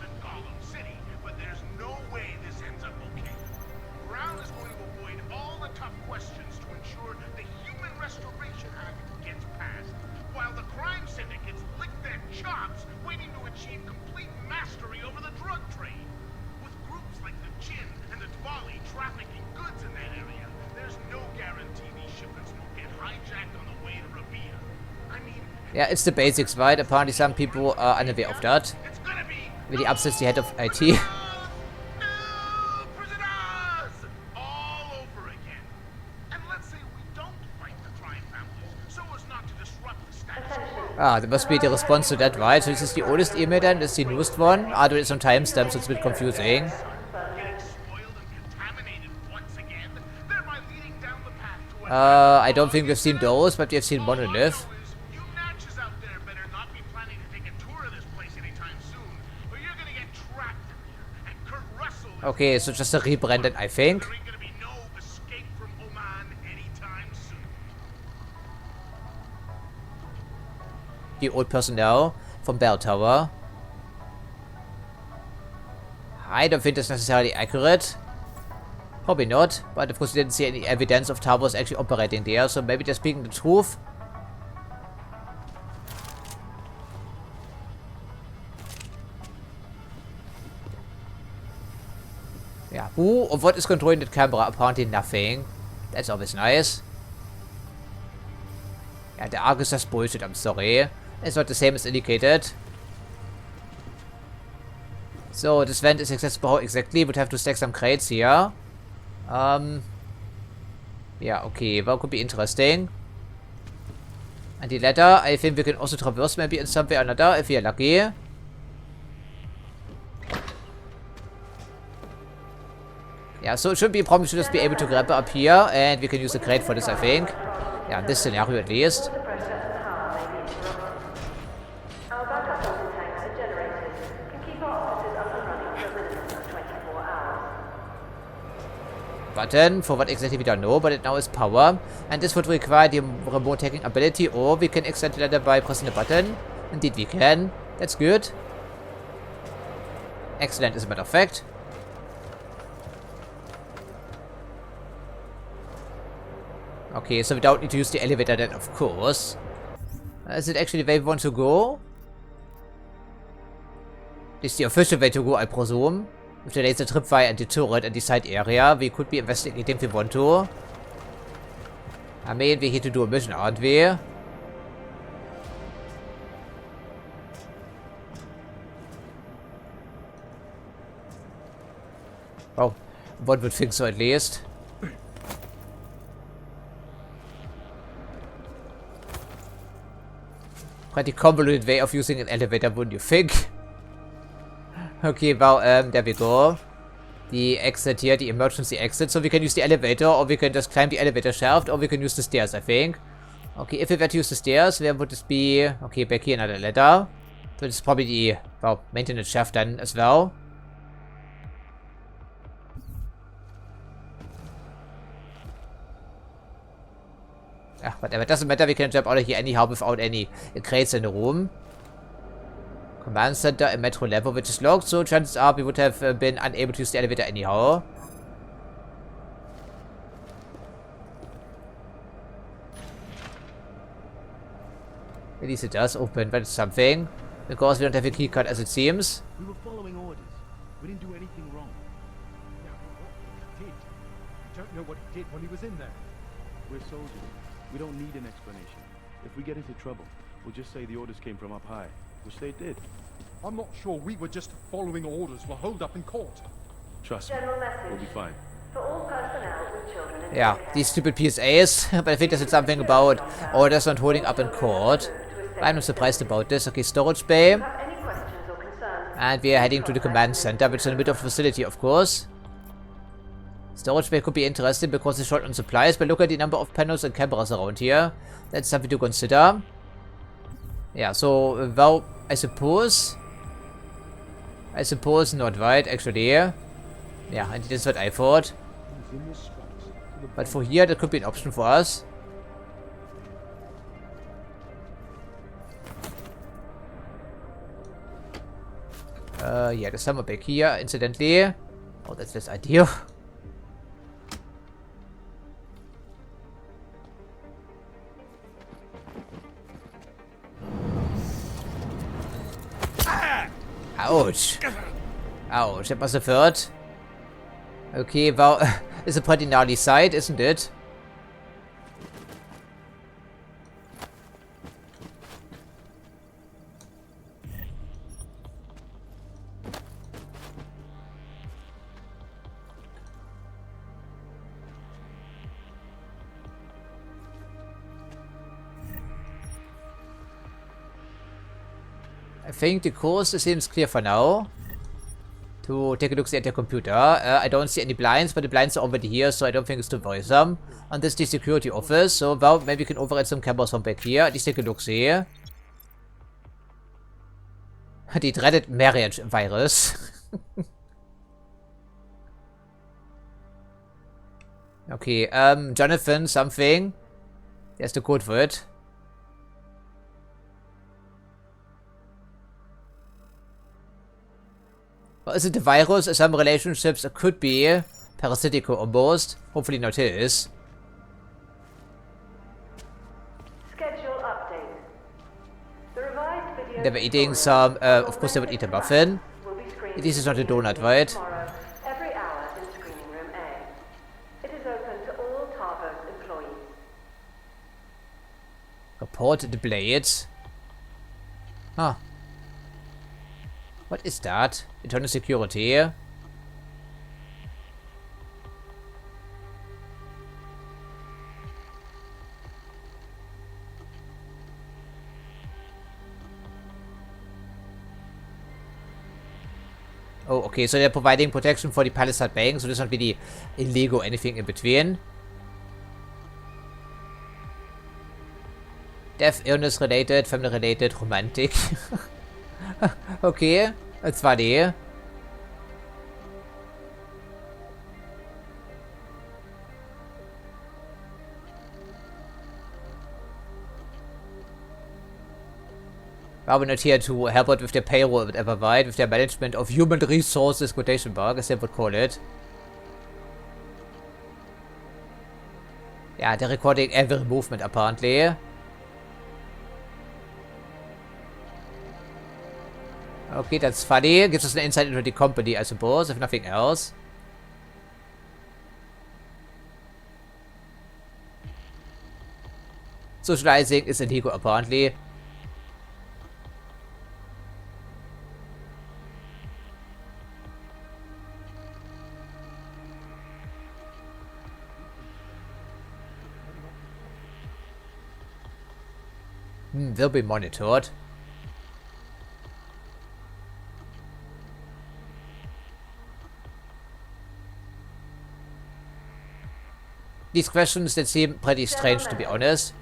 Yeah, it's the basics, right? Apparently some people are unaware of that. Really upsets the head of IT. Ah, that must be the response to that, right? So this is the oldest email then, this is the newest one. Ah, there is some timestamps, so it's a bit confusing. I don't think we've seen those, but we have seen Monolith. Okay, so just a rebranded, I think. The old personnel from Bell Tower. I don't think that's necessarily accurate. Probably not, but of course we didn't see any evidence of towers actually operating there, so maybe they're speaking the truth. Yeah, who or what is controlling the camera? Apparently nothing. That's always nice. Yeah, the arc is just bullshit, I'm sorry. It's not the same as indicated. So, this vent is accessible how exactly? Would have to stack some crates here. Yeah, okay, well, could be interesting. And the ladder, I think we can also traverse maybe in some way or another if we are lucky. Yeah, so it should be a problem. We should just be able to grab it up here, and we can use the crate for this, I think. Yeah, in this scenario at least. Button, for what exactly we don't know, but it now is power. And this would require the remote hacking ability, or we can extend the ladder by pressing the button. Indeed we can. That's good. Excellent, as a matter of fact. Okay, so we don't need to use the elevator then, of course. Is it actually the way we want to go? This is the official way to go, I presume. With the laser tripwire and the turret and the side area, we could be investigating if we want to. I mean, we're here to do a mission, aren't we? Oh, one would think so at least. Pretty convoluted way of using an elevator, wouldn't you think? Okay, well, there we go. The exit here, the emergency exit. So we can use the elevator, or we can just climb the elevator shaft, or we can use the stairs, I think. Okay, if we were to use the stairs, where would this be? Okay, back here, another ladder. So this is probably the, well, maintenance shaft then as well. Ach, whatever, it doesn't matter, we can jump out of here anyhow without any crates in the room. Command center and metro level, which is locked, so chances are we would have been unable to use the elevator anyhow. At least it does open, but it's something. Because we don't have a keycard as it seems. We were following orders. We didn't do anything wrong. Yeah, what he did. You don't know what he did when he was in there. We're soldiers. We don't need an explanation. If we get into trouble, we'll just say the orders came from up high, which they did. I'm not sure we were just following orders. We're holed up in court. Trust me, we'll be fine. For all personnel with children in Yeah, these stupid PSAs. But I think there's something about orders not holding up in court. I'm not surprised about this. Okay, storage bay. And we are heading to the command center, which is in the middle of the facility, of course. Storage bay could be interesting because it's short on supplies, but look at the number of panels and cameras around here. That's something to consider. Yeah, so, well, I suppose not, right, actually. Yeah, and that's what I thought. But for here, that could be an option for us. Yeah, there's someone back here, incidentally. Oh, that's this idea. Ouch. Ouch, that must have hurt. Okay, well, it's a pretty gnarly sight, isn't it? I think the course seems clear for now. To take a look at the computer. I don't see any blinds, but the blinds are already here, so I don't think it's too worrisome. And this is the security office, so well, maybe we can override some cameras from back here. At least take a look see. The dreaded marriage virus. Okay, Jonathan, something. There's the code for it. Well, is it the virus? Some relationships could be parasitical almost. Hopefully not his. Schedule update. The revised video. They were eating some, of course they would eat a muffin. This is not a donut, right? Tomorrow, every hour in screening room A. It is open to all Tarvos employees. Report the blades. Huh. What is that? Internal security. Oh, okay, so they're providing protection for the Palisade Bank, so there's not really illegal or anything in between. Death, illness related, family related, romantic. Okay, that's funny. Well, we're not here to help out with their payroll or whatever, right? With their management of human resources, quotation mark, as they would call it. Yeah, they're recording every movement, apparently. Okay, that's funny. Gives us an insight into the company, I suppose, if nothing else. Socializing is illegal, apparently. They'll be monitored. These questions that seem pretty strange, to be honest.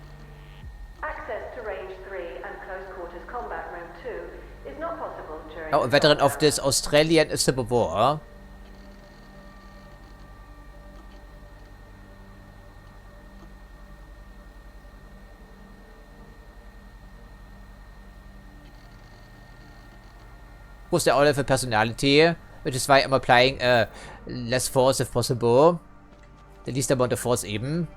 Access to range 3 and close quarters combat room 2 is not possible during. Oh, a veteran of this Australian Civil War. Of course, they all have a personality, which is why I'm applying less force if possible. The least amount of force eben.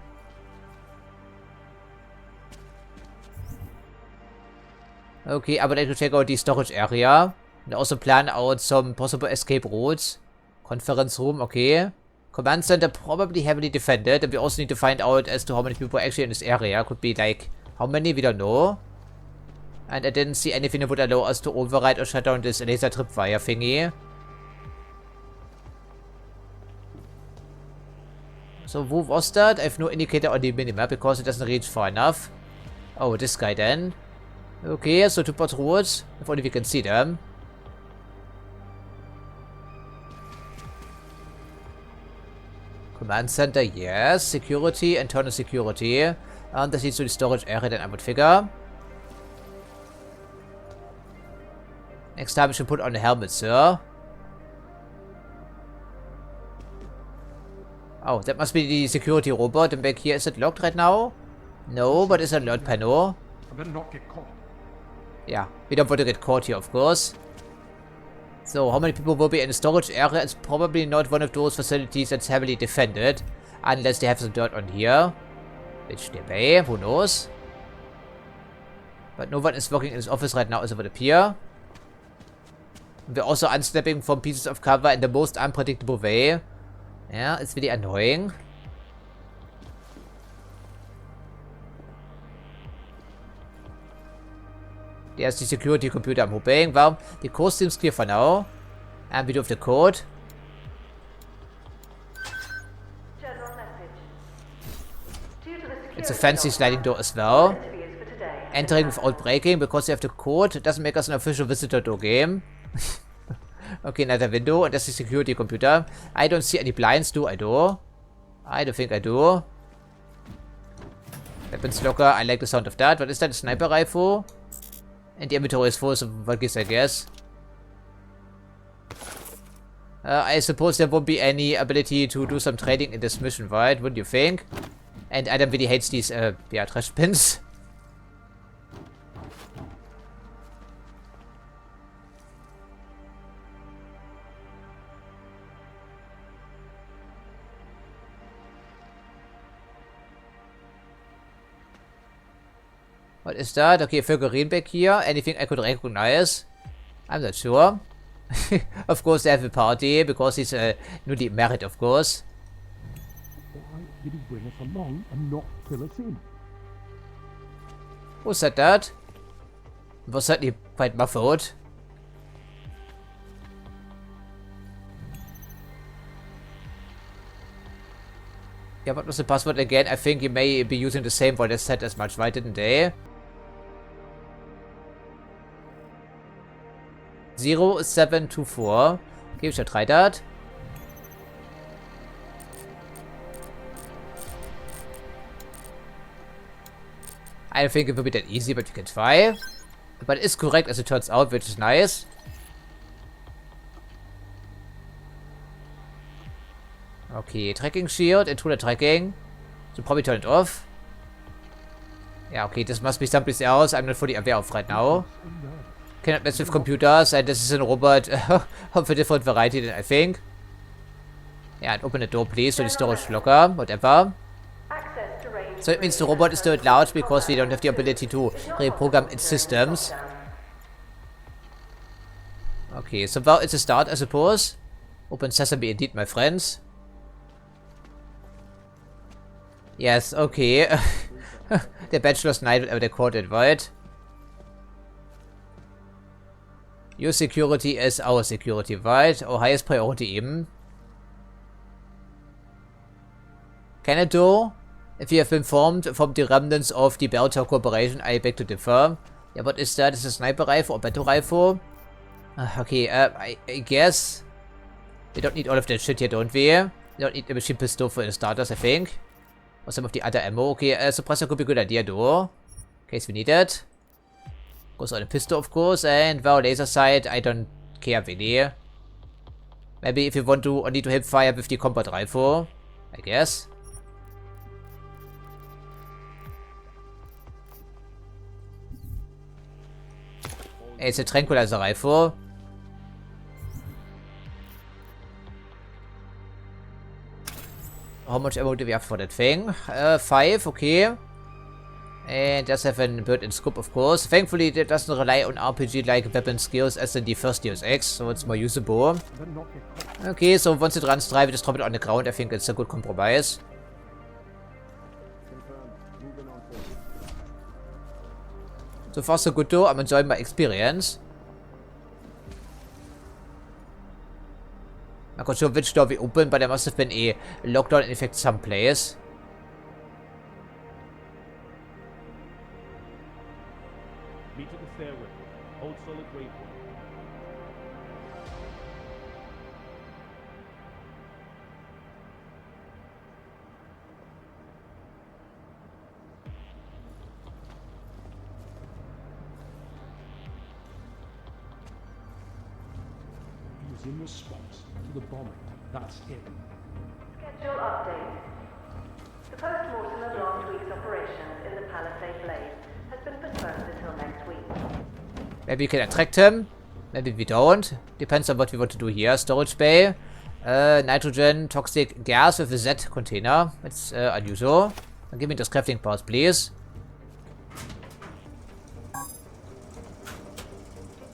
Okay, I would like to check out the storage area. And also plan out some possible escape routes. Conference room, okay. Command center probably heavily defended. And we also need to find out as to how many people are actually in this area. Could be like, how many? We don't know. And I didn't see anything that would allow us to override or shut down this laser tripwire thingy. So, wo was that? I have no indicator on the minimap because it doesn't reach far enough. Oh, this guy then. Okay, so 2 patrols. If only we can see them. Command Center, yes. Security, internal security. Das sieht so die Storage Area, then I would figure. Next time we should put on a helmet, sir. Oh, that must be the security robot. And back here, is it locked right now? No, but it's an alert panel. I better not get caught. Yeah, we don't want to get caught here, of course. So, how many people will be in the storage area? It's probably not one of those facilities that's heavily defended. Unless they have some dirt on here. Which they may, who knows? But no one is working in his office right now, as it would appear. We're also unsnapping from pieces of cover in the most unpredictable way. Yeah, it's really annoying. There's the security computer I'm hoping. Well, the code seems clear for now. And we do have the code. General message. Due to the It's a security fancy lockdown, sliding door as well. interviews for today have Entering been without breaking because we have the code. It doesn't make us an official visitor to a game. Okay, another window. And that's the security computer. I don't see any blinds, do I do? I don't think I do. Weapons locker. I like the sound of that. What is that? A sniper rifle? And the inventory is full, so what gives, I guess? I suppose there won't be any ability to do some trading in this mission, right? Wouldn't you think? And Adam really hates these, yeah, trash bins. What is that? Okay, figurine back here. Anything I could recognize? I'm not sure. Of course, they have a party because he's newly married, of course. Why did he bring us along and not fill us in? Who said that? It was certainly quite muffled. Yeah, what was the password again? I think you may be using the same one they said as much, right? Didn't they? 0724. Okay, we should try that. I don't think it will be that easy, but you can try. But it's correct as it turns out, which is nice. Okay, tracking shield, intruder tracking. So probably turn it off. Yeah, okay, this must be someplace else I'm not fully aware of right now. Cannot mess with computers, and this is a robot of a different variety than I think. Yeah, and open the door please, to the storage locker, whatever. So it means the robot is still at large because we don't have the ability to reprogram its systems. Okay, so well, it's a start, I suppose. Open sesame indeed, my friends. Yes, okay. The Bachelor's Night, whatever they called it, right? Your security is our security, right? Our highest priority even. Can it do? If you have been formed from the remnants of the Belter Corporation, I beg to differ. Yeah, what is that? Is it a sniper rifle or battle rifle? Okay, I guess. We don't need all of that shit here, don't we? We don't need a machine pistol for the starters, I think. Or some of the other ammo. Okay, suppressor could be a good idea, though. In case we need it. Goes on a pistol, of course. And, well, laser sight, I don't care really. Maybe if you want to, need to hip fire with the combat rifle. I guess. It's a tranquilizer rifle. How much ammo do we have for that thing? 5, okay. And does have a built-in scope, of course. Thankfully, it doesn't rely on RPG-like weapon skills as in the first Deus Ex, so it's more usable. Okay, so once it runs dry, we just drop it on the ground. I think it's a good compromise. So far, so good though. I'm enjoying my experience. I'm not sure which door we opened, but there must have been a lockdown in effect someplace. Meet at the stairway. Hold solid waypoint. in response to the bombing. That's it. Schedule update. The post-mortem of last week's operations in the Palisade Blaze has been postponed until next week. Maybe we can attract him. Maybe we don't. Depends on what we want to do here. Storage bay. Nitrogen, toxic gas with a Z container. It's unusual. And give me those crafting parts, please.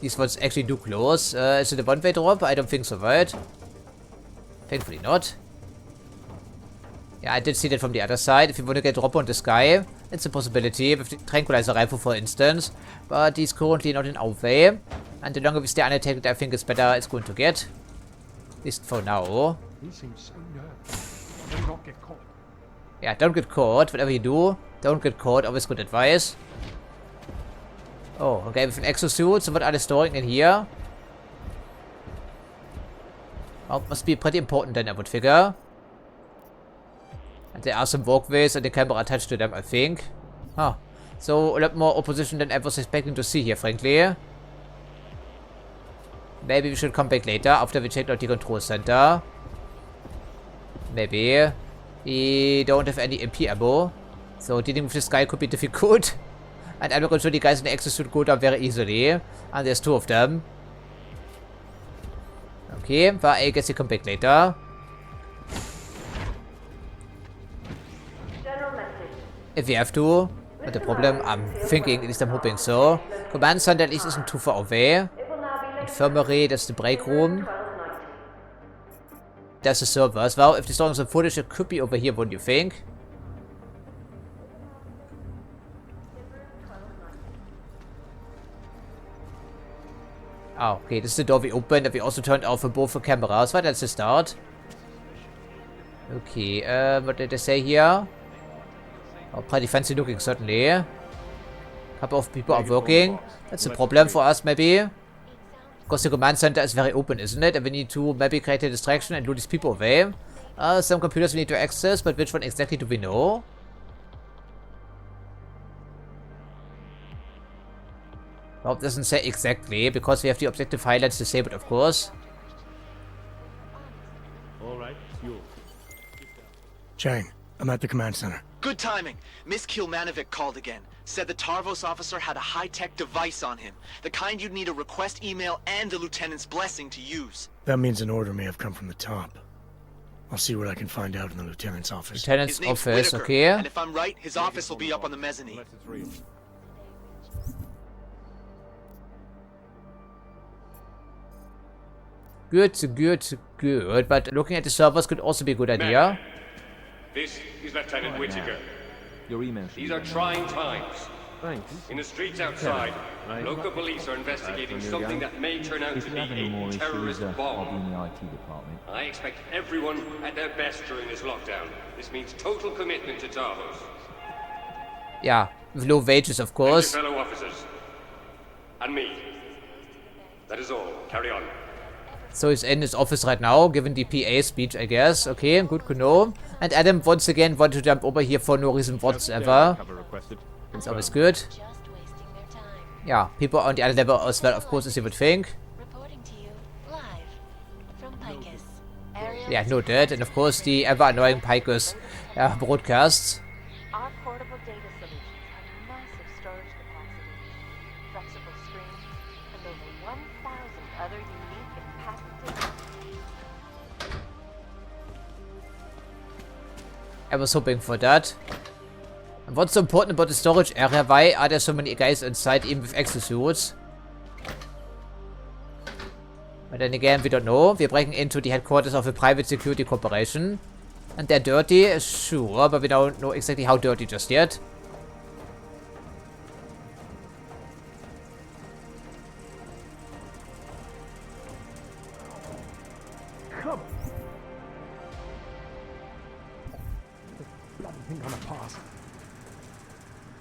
These ones actually do close. Is it a one-way drop? I don't think so, right? Thankfully not. Yeah, I did see that from the other side. If you want to get drop on the sky, it's a possibility with the tranquilizer rifle, for instance. But he's currently not in our way. And the longer we stay unattacked, I think it's better it's going to get. At least for now. He seems so nervous. Better not get caught. Yeah, don't get caught. Whatever you do, don't get caught. Always good advice. Oh, okay, with an exosuit. So what are they storing in here? Oh, must be pretty important then, I would figure. And there are some walkways and the camera attached to them, I think. Huh. So, a lot more opposition than I was expecting to see here, frankly. Maybe we should come back later, after we checked out the control center. Maybe. We don't have any MP ammo. So, dealing with this guy could be difficult. And I'm not sure the guys in the exosuit go down very easily. And there's two of them. Okay, but I guess we come back later. If we have to. Not a problem. I'm thinking, at least I'm hoping so. Command center at least isn't too far away. Infirmary, that's the break room. That's the server as well. If there's still some footage, it could be over here, wouldn't you think? Oh, okay, this is the door we opened and we also turned off for both the cameras. Right, that's the start. Okay, what did they say here? Oh, pretty fancy looking, certainly. A couple of people are working. That's a problem for us, maybe. Because the command center is very open, isn't it? And we need to maybe create a distraction and lure these people away. Some computers we need to access, but which one exactly do we know? Well, it doesn't say exactly, because we have the objective highlights disabled, of course. Alright, yours. Chang, I'm at the command center. Good timing. Miss Kilmanovic called again. Said the Tarvos officer had a high-tech device on him. The kind you'd need a request email and the lieutenant's blessing to use. That means an order may have come from the top. I'll see what I can find out in the lieutenant's office. Lieutenant's office, okay. And if I'm right, his office will be up on the mezzanine. Good. But looking at the servers could also be a good idea. This is Lieutenant Whittaker. Your email. These are trying times. Thanks. In the streets outside, local police are investigating something that may turn out to be a terrorist bomb. I expect everyone at their best during this lockdown. This means total commitment to Tarvos. Yeah, with low wages, of course. And your fellow officers. And me. That is all. Carry on. So he's in his office right now, given the PA speech, I guess. Okay, good to know. And Adam once again wanted to jump over here for no reason whatsoever. It's always good. Yeah, people on the other level as well, of course, as you would think. Yeah, noted. And of course, the ever annoying Picus broadcasts. Our portable data solutions have massive storage capacity, flexible screens, and over 1,000 other unique and patented. I was hoping for that. And what's so important about the storage area? Why are there so many guys inside, even with exosuits? But then again, we don't know. We're breaking into the headquarters of a private security corporation. And they're dirty, sure, but we don't know exactly how dirty just yet.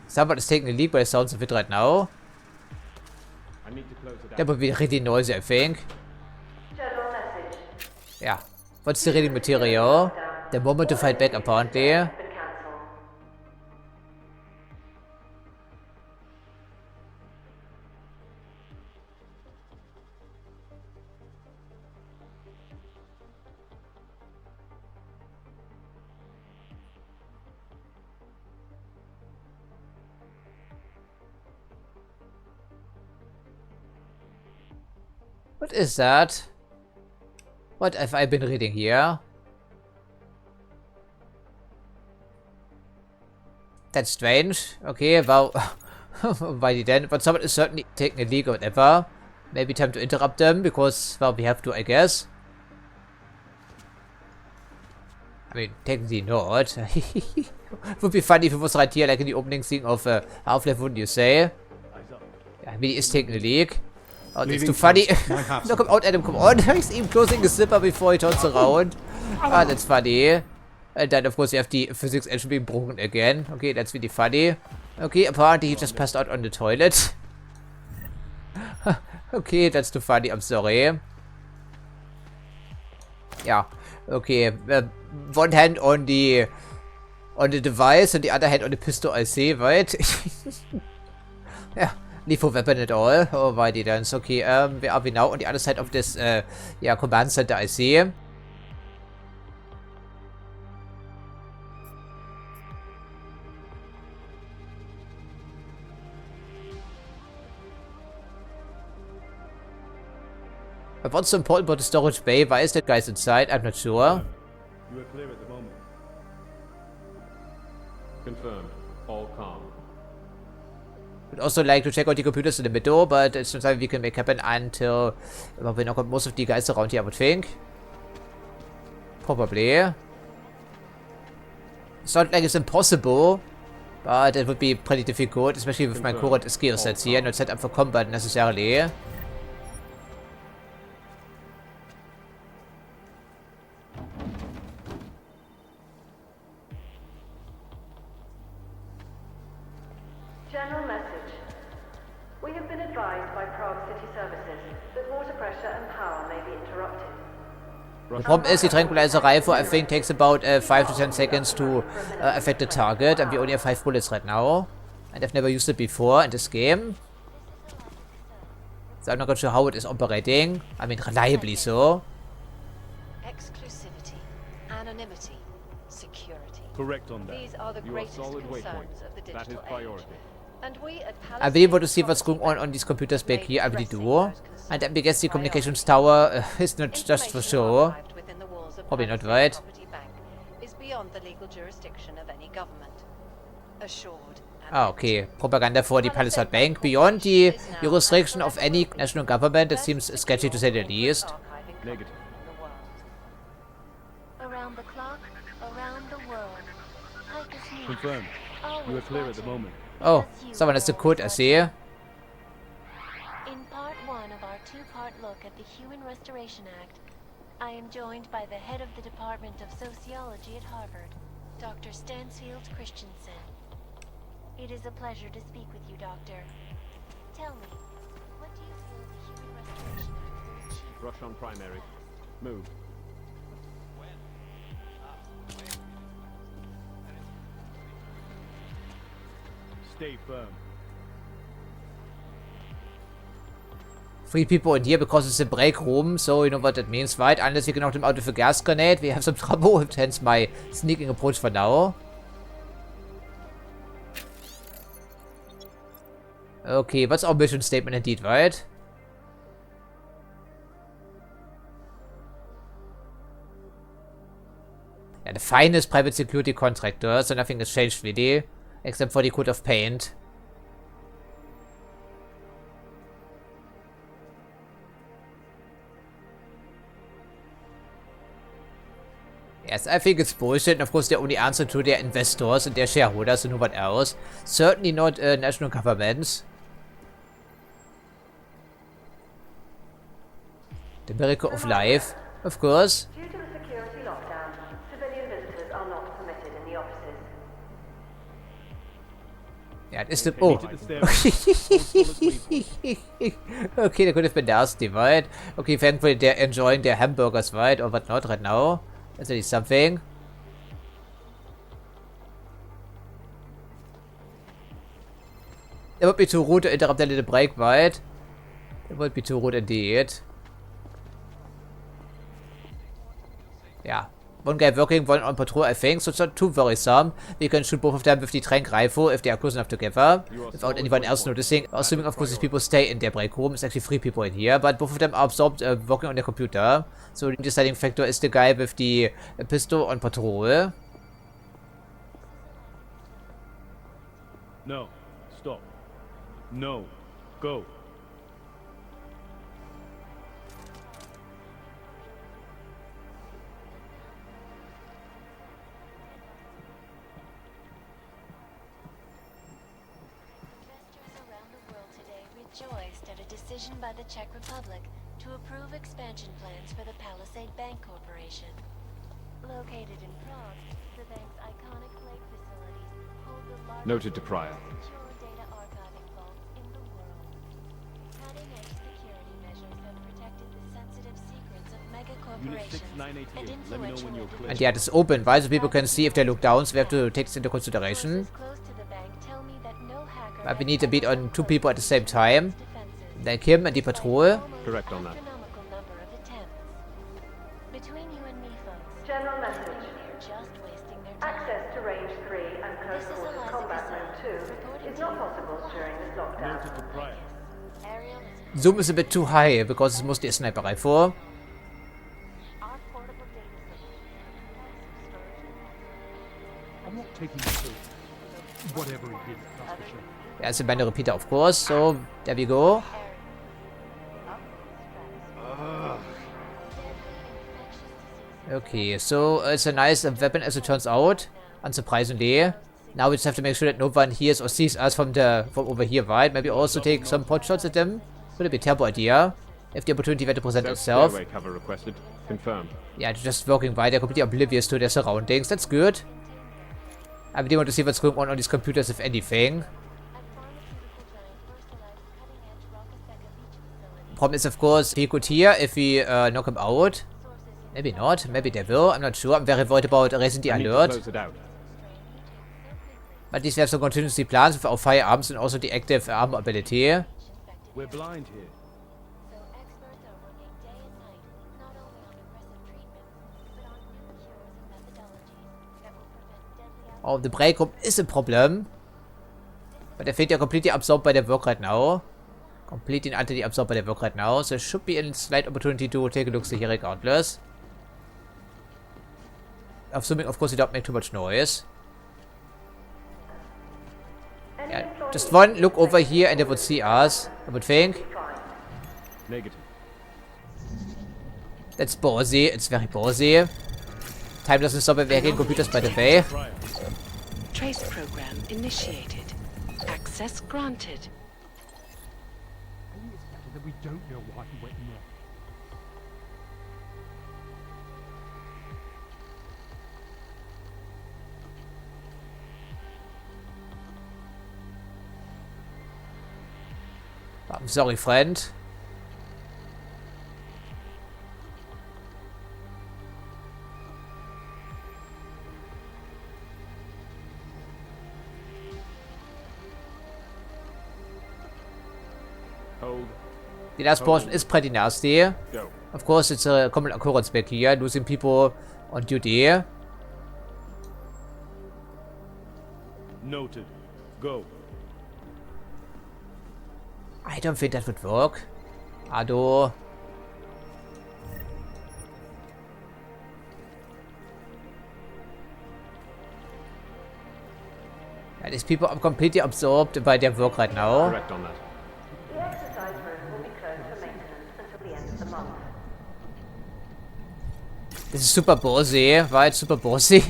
Someone is taking a leak by the sounds of it right now. That would be really noisy, I think. Yeah. What's the reading material? The moment to fight back, apparently. What is that? What have I been reading here? That's strange. Okay, well, why did then? But someone is certainly taking a leak or whatever. Maybe time to interrupt them because, well, we have to, I guess. I mean, technically not. Would be funny if it was right here, like in the opening scene of Half-Life, wouldn't you say? Yeah, I mean, he is taking a leak. Oh, it's too funny. No, come out, Adam, come on. He's even closing his zipper before he turns around. Ah, that's funny. And then, of course, you have the physics engine being broken again. Okay, that's really funny. Okay, apparently he just passed out on the toilet. Okay, that's too funny. I'm sorry. Yeah. Okay. One hand on the device and the other hand on the pistol. I see, right? Yeah. Lethal weapon at all. Alrighty then. So, okay. Where are we now? On the other side of this, yeah, command center. I see. But what's so important about the storage bay? Why is that guy's inside? I'm not sure. You are clear at the moment. Confirmed. All calm. We'd also like to check out the computers in the middle, but it's not something we can make happen until we knock out most of the guys around here, I would think. Probably. It's not like it's impossible, but it would be pretty difficult, especially with my current skill sets here, not set up for combat necessarily. General message. We have been advised by Prague City Services that water pressure and power may be interrupted. The problem is the tranquilizer rifle, I think, takes about 5 to 10 seconds to affect the target, and we only have 5 bullets right now. And I've never used it before in this game. So I'm not quite sure how it is operating. I mean, reliably so. Exclusivity, anonymity, security. Correct on that. These are the greatest concerns of the digital That is priority. age. And we at I really want to see what's going on these computers back here. I really do. And I guess the communications tower is not just for show. Probably not, right? Is beyond the legal jurisdiction of any government. Assured. Ah, okay. Propaganda for the Palisade Bank. Beyond the jurisdiction of any national government, it seems sketchy to say the least. Negative. Around the clock, around the world. Confirmed. You are clear at the moment. Oh, someone has the code, I see. In part 1 of our 2-part look at the Human Restoration Act, I am joined by the head of the Department of Sociology at Harvard, Dr. Stansfield Christensen. It is a pleasure to speak with you, Doctor. Tell me, what do you feel the Human Restoration Act will achieve? Rush on primary. Move. Stay firm. 3 people in here because it's a break room, so you know what that means, right? Unless we can knock them out with a gas grenade, we have some trouble, hence my sneaking approach for now. Okay, what's our mission statement indeed, right? Yeah, the finest private security contractor, so nothing has changed really, except for the coat of paint. Yes, I think it's bullshit, and of course they're only answer to their investors and their shareholders and no one else. Certainly not national governments. The miracle of life, of course. Due to the security lockdown, civilian visitors are not permitted in the offices. Yeah, it is the... Oh! Okay, that could have been nasty, right? Okay, thankfully they're enjoying their hamburgers, right? Or whatnot right now. That's at least something. It would be too rude to interrupt a little break, right? It would be too rude indeed. Yeah. one guy working, one on patrol, I think, so it's not too worrisome. We can shoot both of them with the trank rifle if they are close enough together, without anyone else noticing. Assuming, of course, these people stay in their break room. It's actually 3 people in here, but both of them are absorbed working on their computer. So the deciding factor is the guy with the pistol on patrol. No. Stop. No. Go. Rejoiced at a decision by the Czech Republic to approve expansion plans for the Palisade Bank Corporation. Located in Prague, the bank's iconic lake facilities hold the largest Noted to Prior. secure data archiving vaults in the world. Cutting-edge security measures have protected the sensitive secrets of mega corporations and influential individuals. And yeah, it's open, right? So people can see if they look down, so we have to take this into consideration. But we need to beat on 2 people at the same time. Like him and the patrol. Correct on that. Between you and me, folks. General message. They're just wasting their time. Access to range 3 and close quarters combat mode 2 is not possible during this lockdown. Noted to Prior. Zoom is a bit too high because it's mostly a sniper rifle. I'm not taking the call. Whatever it is, that's for sure. Yeah, it's a binary repeater, of course. So there we go. Okay, so it's a nice weapon as it turns out, unsurprisingly. Now we just have to make sure that no one hears or sees us from over here, right? Maybe also take some pot shots at them. Would be a terrible idea if the opportunity were to present itself. Cover requested. Confirmed. Yeah, just walking by, they're completely oblivious to their surroundings. That's good. I really want to see what's going on these computers, if anything. Problem is, of course, he could hear if we knock him out. Maybe not. Maybe they will. I'm not sure. I'm very worried about raising the alert. But at least we have some contingency plans with our firearms and also the active armor ability. We're blind here. Oh, the break room is a problem. But I think they're completely absorbed by their work right now. Completely and utterly absorbed by their work right now. So it should be a slight opportunity to take a look here regardless. Assuming, of course, they don't make too much noise. Yeah, just one look over here and they would see us, I would think. Negative. That's ballsy. It's very ballsy. Time doesn't stop at hacking computers, by the way. Trace program initiated. Access granted. Maybe it's better that we don't know why he went in there. I'm sorry, friend. Hold. The last portion is pretty nasty. Go. Of course, it's a common occurrence back here, losing people on duty. Noted. Go. I don't think that would work. Ado. Yeah, these people are completely absorbed by their work right now. Correct on that. The exercise room will be closed for maintenance until the end of the month. This is super ballsy, right? Super ballsy.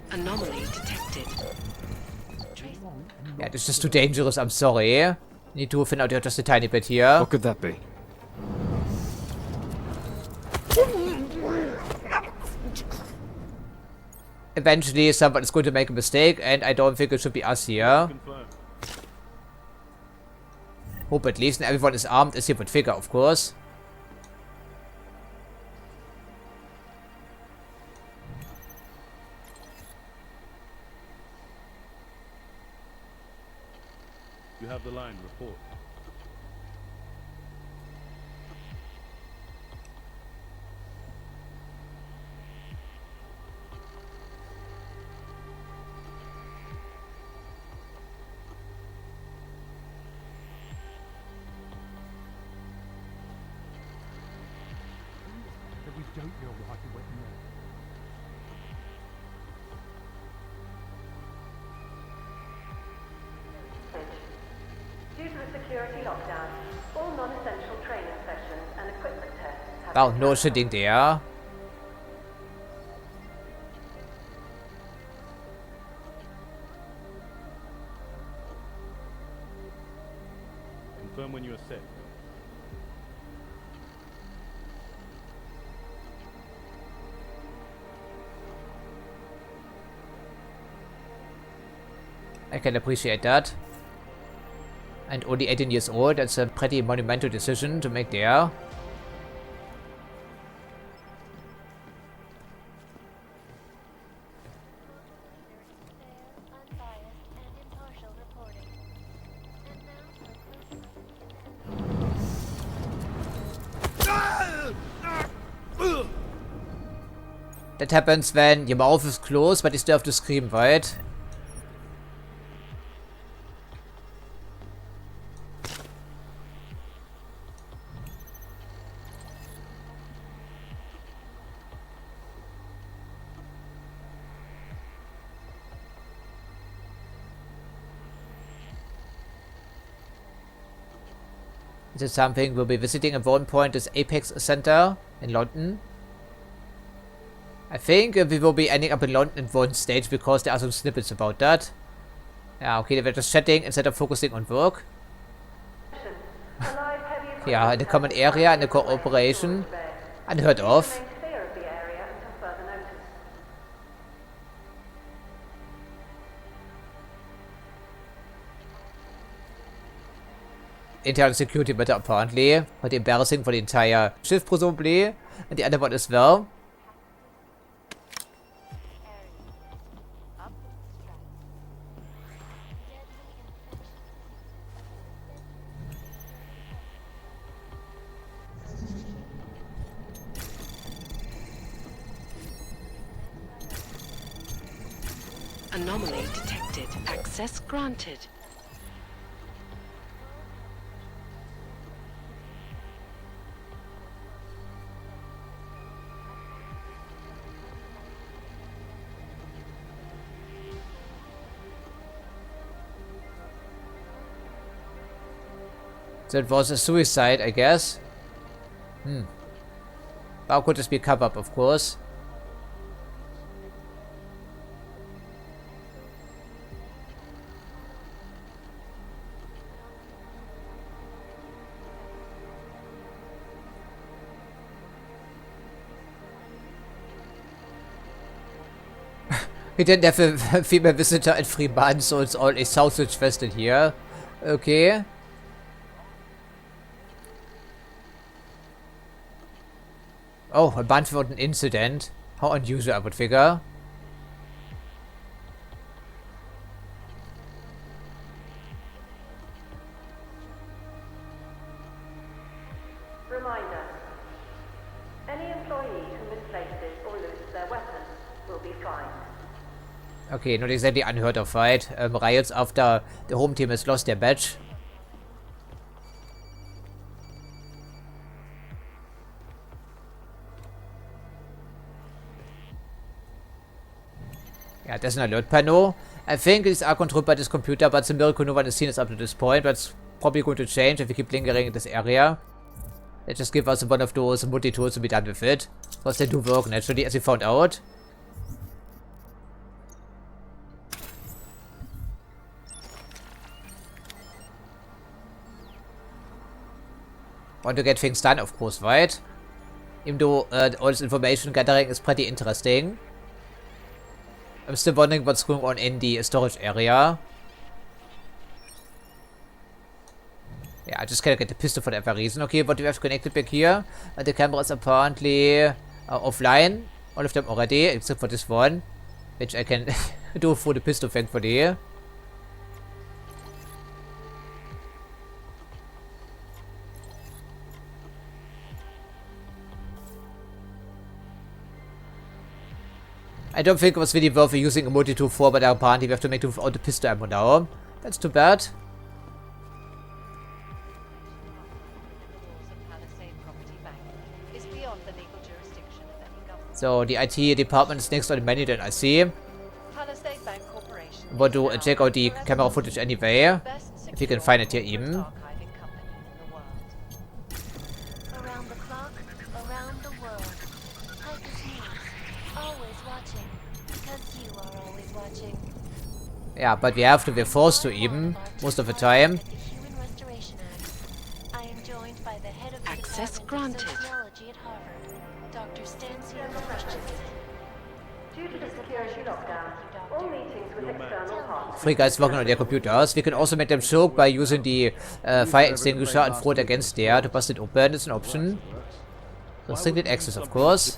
Anomaly detected. Yeah, this is just too dangerous, I'm sorry. Need to thin out here just a tiny bit here. What could that be? Eventually, someone is going to make a mistake, and I don't think it should be us here. Hope at least, and everyone is armed, as you would figure, of course. You have the line. Report. Due to the security lockdown, all non-essential training sessions and equipment tests have War auch nur Ding der. Confirm when you are set. I can appreciate that. And only 18 years old, that's a pretty monumental decision to make there. That happens when your mouth is closed, but you still have to scream, right? Is it something we'll be visiting at one point, this Apex Center in London? I think we will be ending up in London at one stage because there are some snippets about that. Yeah, okay, we're just chatting instead of focusing on work. Yeah, in the common area and the cooperation. Unheard of. Internal security matter apparently. Quite embarrassing for the entire shift presumably. And the other one as well. Anomaly detected. Access granted. So it was a suicide, I guess. How could this be covered up, of course? We didn't have a female visitor at Freeman, so it's all a sausage fested here. Okay. Oh, a Unplanned incident. How unusual, I would figure. Reminder. Any employee who misplaces or loses their weapon will be fined. Okay, not exactly unheard of, right? Riots after the home team has lost their badge. Yeah, there's an alert panel. I think these are controlled by this computer, but it's a miracle no one has seen us up to this point. That's probably going to change if we keep lingering in this area. They just give us one of those multi-tools to be done with it. Because they do work naturally, as we found out. Want to get things done, of course, right? Even though all this information gathering is pretty interesting. I'm still wondering what's going on in the storage area. Yeah, I just can't get the pistol for whatever reason. Okay, what do we have connected back here? The camera is apparently offline. All of them already, except for this one. Which I can do through the pistol, thankfully. I don't think it was really worth using a multi-tool for, but apparently we have to make it without the pistol ammo now. That's too bad. So, the IT department is next on the menu that I see. We'll do check out the camera footage anyway, if you can find it here even. Around the clock, around the world. Hyper's news. Always watching. Because you are always watching. Yeah, but we have to, we're forced to even, most of the time. Human Restoration Act. I am joined by the head of the Access Department granted. of Sociology at Harvard, Dr. Stansfield Christensen. Due to the security lockdown, all meetings with external partners... Three guys working on their computers. We can also make them choke by using the fire extinguisher and throw it against there to bust it open. It's an option. Restricted access, of course.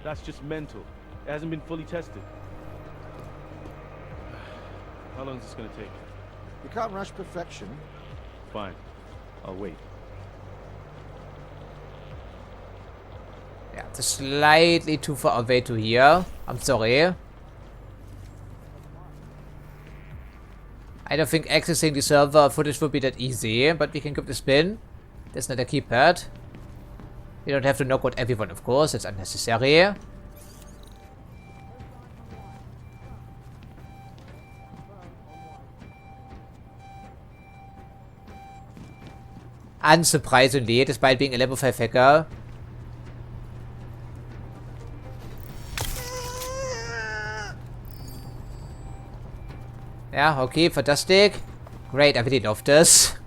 That's just mental. It hasn't been fully tested. How long is this going to take? You can't rush perfection. Fine. I'll wait. Yeah, it's slightly too far away to here. I'm sorry. I don't think accessing the server footage would be that easy, but we can give this spin. There's not a keypad. We don't have to knock out everyone, of course. It's unnecessary. Unsurprisingly, despite being a level 5 hacker. Yeah, okay, fantastic. Great, I really love this.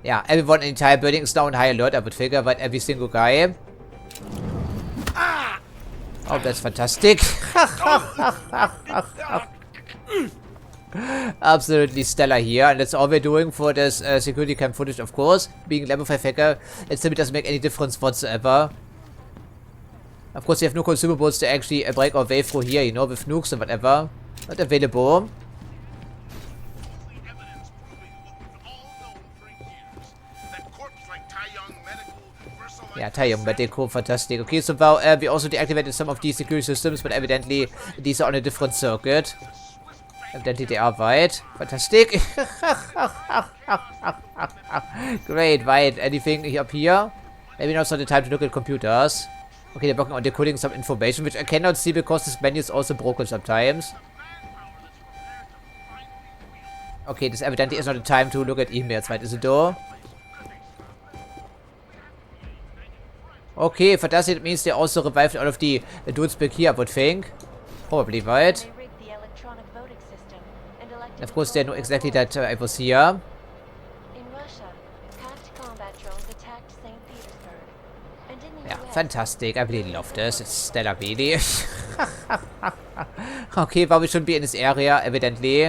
Yeah, everyone in the entire building is now on high alert, I would figure, but every single guy. Oh, that's fantastic. Absolutely stellar here, and that's all we're doing for this security cam footage, of course. Being level 5 hacker, it simply doesn't make any difference whatsoever. Of course, we have no consumables to actually break our way through here, you know, with nukes and whatever. Not available. Yeah, Taeyong Medical, fantastic. Okay, so well, we also deactivated some of these security systems, but evidently these are on a different circuit. Evidently they are white. Fantastic. Great, white. Anything up here? Maybe now's not the time to look at computers. Okay, they're working on decoding some information, which I cannot see because this menu is also broken sometimes. Okay, this evidently is not the time to look at emails, right? Is it though? Okay, fantastic. It means they also revived all of the dudes back here, I would think. Probably, right? And of course, they know exactly that I was here. Yeah, fantastic. I really love this. It's stellar, really. Okay, but we shouldn't be in this area, evidently.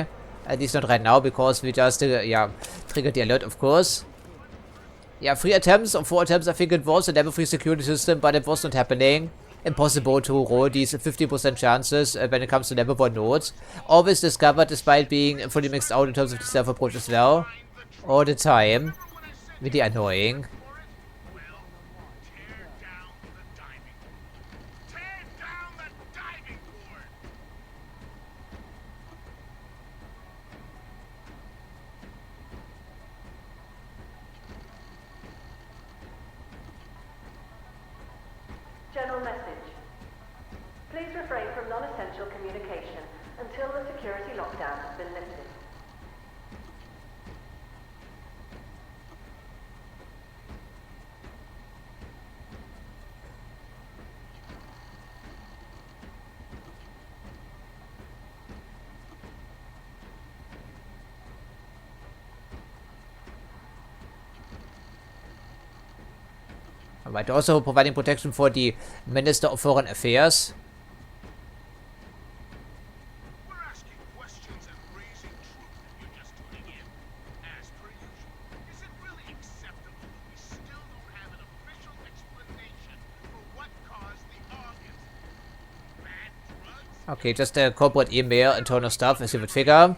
At least not right now, because we just, yeah, triggered the alert, of course. Yeah, 3 attempts or 4 attempts, I think it was, a level 3 security system, but it was not happening. Impossible to roll these 50% chances when it comes to level 1 nodes. Always discovered, despite being fully mixed out in terms of the self-approach as well. All the time. Really annoying. General message. Please refrain from non-essential communication until the security lockdown has been lifted. Alright, also providing protection for the Minister of Foreign Affairs. Okay, just a corporate email, internal stuff, as you would figure.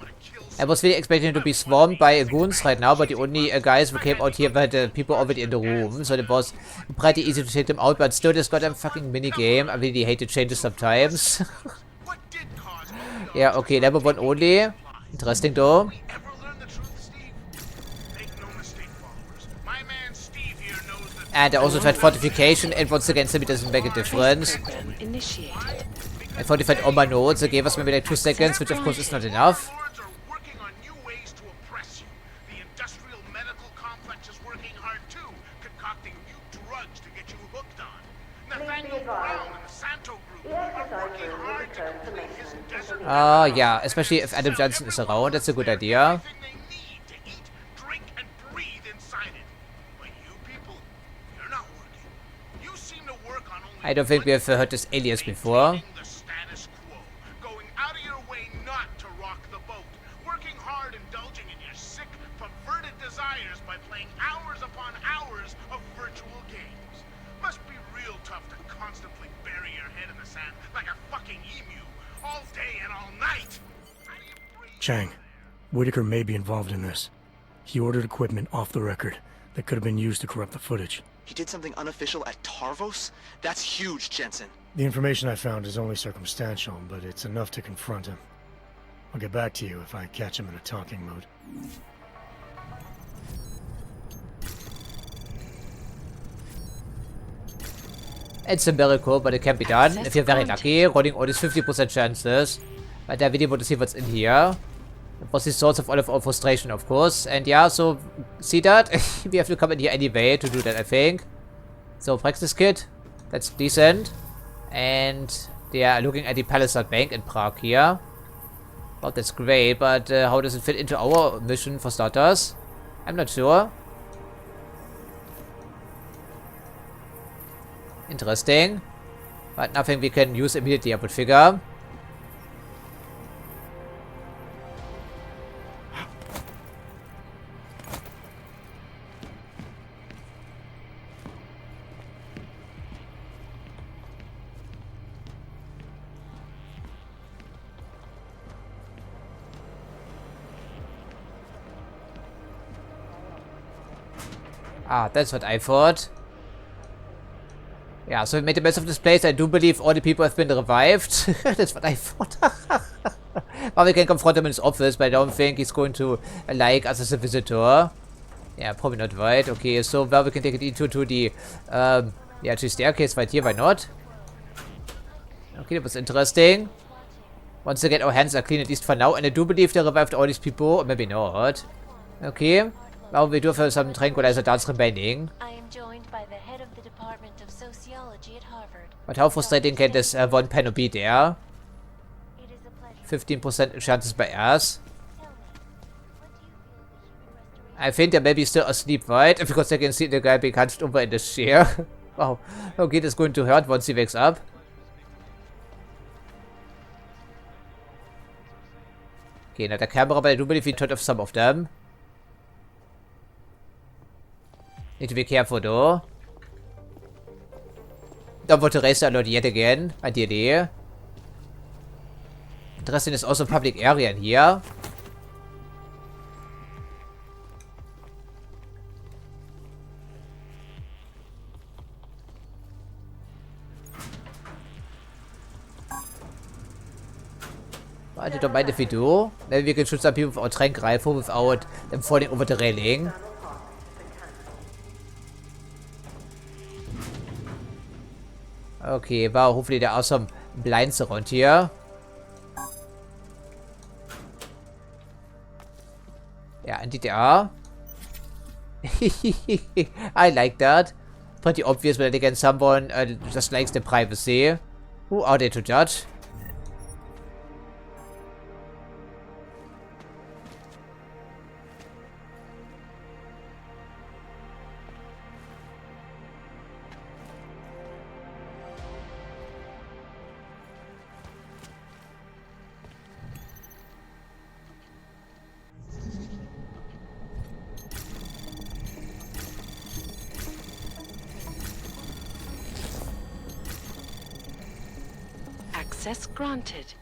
I was really expecting to be swarmed by goons right now, but the only guys who came out here were the people already in the room, so it was pretty easy to take them out, but still this goddamn fucking minigame. I really hate the changes sometimes. Yeah, okay, level 1 only. Interesting though. And I also tried fortification, and once again, it doesn't make a difference. I fortified all my nodes. It gave us maybe like 2 seconds, which of course is not enough. Yeah, especially if Adam Jensen is around, that's a good idea. I don't think we have heard this alias before. Chang, Whitaker may be involved in this. He ordered equipment off the record that could have been used to corrupt the footage. He did something unofficial at Tarvos? That's huge, Jensen. The information I found is only circumstantial, but it's enough to confront him. I'll get back to you if I catch him in a talking mood. It's a miracle, but it can be done if you're very lucky, rolling all these 50% chances. But I really want to see what's in here. It was the source of all of our frustration, of course. And yeah, so see that? We have to come in here anyway to do that, I think. So practice kit, that's decent. And they are looking at the Palisade Bank in Prague here. Well, that's great, but how does it fit into our mission for starters? I'm not sure. Interesting. But nothing we can use immediately, I would figure. Ah, that's what I thought. Yeah, so we made the best of this place. I do believe all the people have been revived. That's what I thought. Well, we can confront him in his office, but I don't think he's going to like us as a visitor. Yeah, probably not right. Okay, so well, we can take it into to the to the staircase right here. Why not? Okay, that was interesting. Once again, our hands are clean, at least for now, and I do believe they revived all these people, or maybe not. Okay. Well, we do have some tranquilizer darts remaining. I am joined by the head of the Department of Sociology at Harvard. But how frustrating can this one panel be there? 15% chances by us. I think they may be still asleep, right? Because I can see the guy being hunched over in the chair. Wow. Okay, that's going to hurt once he wakes up. Okay, not the camera, but I do believe we turned off some of them. Need to be careful though. Don't want to raise the alert yet again, ideally. Interesting, is also public area in here. I don't mind if we do. Maybe we can shoot some people with our trank rifle without them falling over the railing. Okay, wow, hopefully there are some blinds around here. Yeah, indeed there are. I like that. Pretty obvious, but then again, someone just likes the privacy. Who are they to judge? Access granted.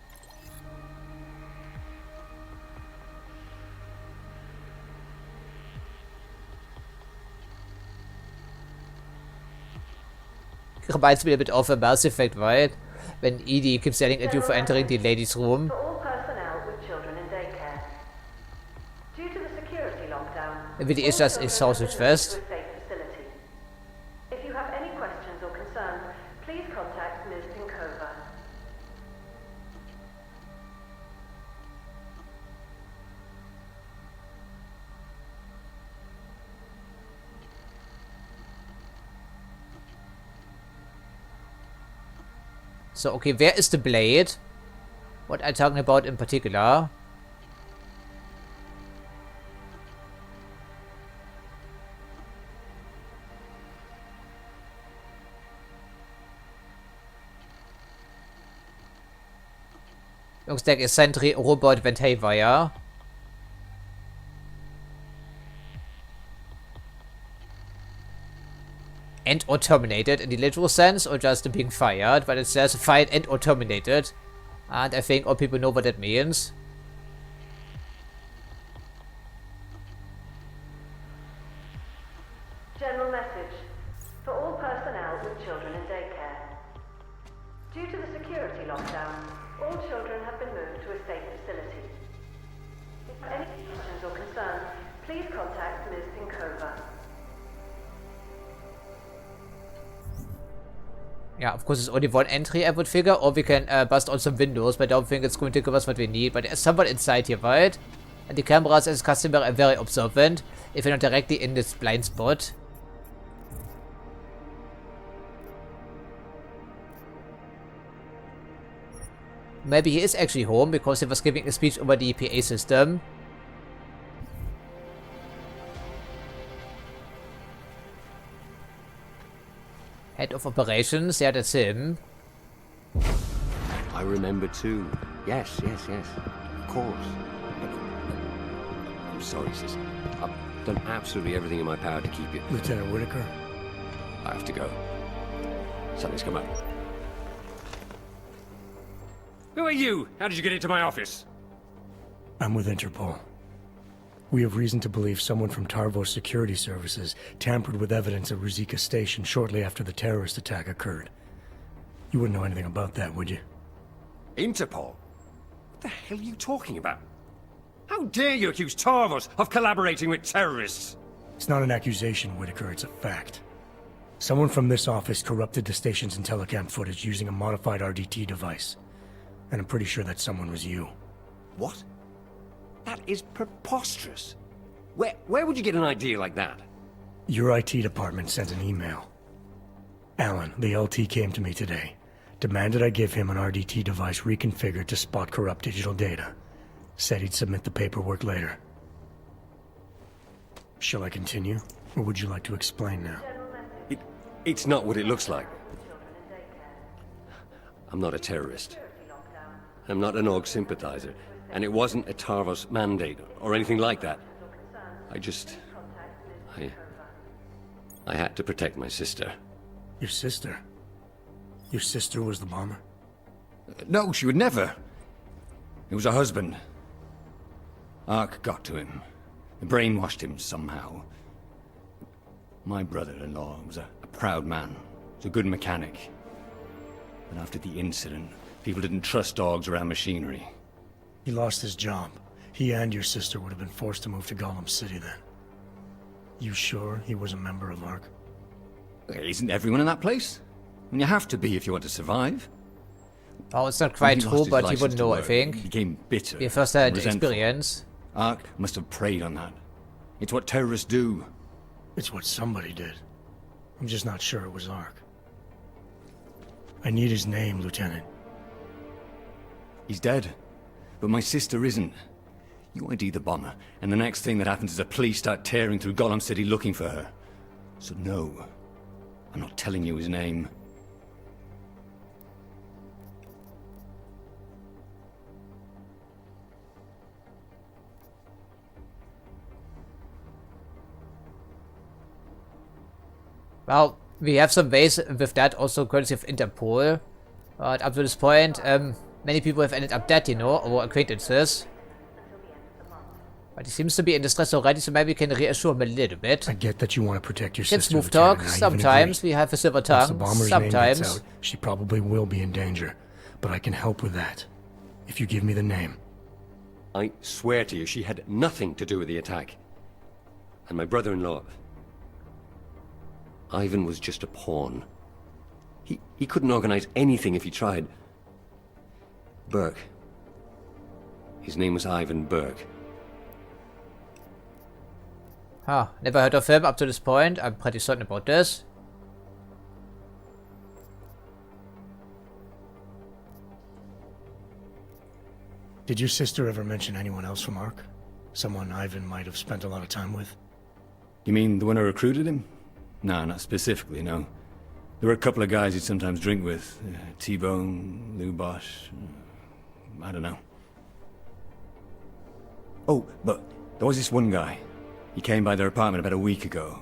Reminds me a bit of a Mass Effect, right? When Edie keeps yelling at you for entering the ladies' room. For all personnel with children in daycare. Due to the security lockdown, Maybe it's just a sausage fest. So, okay, where is the blade? What I'm talking about in particular? Jungs, der Sentry Robot Ventay-Wire. End or terminated in the literal sense, or just being fired, but it says fired and or terminated. And I think all people know what that means. General message. For all personnel with children in daycare. Due to the security lockdown, all children have been moved to a safe facility. If you have any questions or concerns, please contact Ms. Pinkova. Yeah, of course, it's only one entry, I would figure, or we can bust on some windows, but I don't think it's going to give us what we need. But there's someone inside here, right? And the cameras, as customary, are very observant if you're not directly in this blind spot. Maybe he is actually home because he was giving a speech over the PA system. Head of Operations, yeah, that's him. I remember too. Yes. Of course. I'm sorry, sis. I've done absolutely everything in my power to keep you. Lieutenant Whitaker? I have to go. Something's come up. Who are you? How did you get into my office? I'm with Interpol. We have reason to believe someone from Tarvos Security Services tampered with evidence at Ruzicka Station shortly after the terrorist attack occurred. You wouldn't know anything about that, would you? Interpol? What the hell are you talking about? How dare you accuse Tarvos of collaborating with terrorists? It's not an accusation, Whitaker, it's a fact. Someone from this office corrupted the station's Intellicam footage using a modified RDT device. And I'm pretty sure that someone was you. What? That is preposterous. Where would you get an idea like that? Your IT department sent an email. Alan, the LT, came to me today. Demanded I give him an RDT device reconfigured to spot corrupt digital data. Said he'd submit the paperwork later. Shall I continue? Or would you like to explain now? It's not what it looks like. I'm not a terrorist. I'm not an AUG sympathizer. And it wasn't a Tarvos mandate or anything like that. I had to protect my sister. Your sister? Your sister was the bomber? No, she would never. It was her husband. Ark got to him. Brainwashed him somehow. My brother-in-law was a proud man. He was a good mechanic. But after the incident, people didn't trust dogs around machinery. He lost his job. He and your sister would have been forced to move to Gollum City then. You sure he was a member of ARC? Isn't everyone in that place? And you have to be if you want to survive. Oh, it's not quite true, but he wouldn't know, I think. He became bitter. He first had resentful. experience. ARC must have preyed on that. It's what terrorists do. It's what somebody did. I'm just not sure it was ARC. I need his name, Lieutenant. He's dead. But my sister isn't. You ID the bomber, and the next thing that happens is the police start tearing through Gollum City looking for her. So no, I'm not telling you his name. Well, we have some ways with that, also courtesy of Interpol. But up to this point, many people have ended up dead, you know, or acquaintances. But he seems to be in distress already, so maybe we can reassure him a little bit. I get that you want to protect your Kids sister, move talk. Lieutenant, Sometimes we have a silver tongue. Once the bomber's name gets Sometimes. out, she probably will be in danger. But I can help with that. If you give me the name. I swear to you, she had nothing to do with the attack. And my brother-in-law... Ivan was just a pawn. He couldn't organize anything if he tried. Burke. His name was Ivan Burke. Huh, never heard of him up to this point. I'm pretty certain about this. Did your sister ever mention anyone else from ARC? Someone Ivan might have spent a lot of time with? You mean the one who recruited him? No, not specifically, no. There were a couple of guys he'd sometimes drink with. T-Bone, Lou Bosch... I don't know. Oh, but there was this one guy. He came by their apartment about a week ago.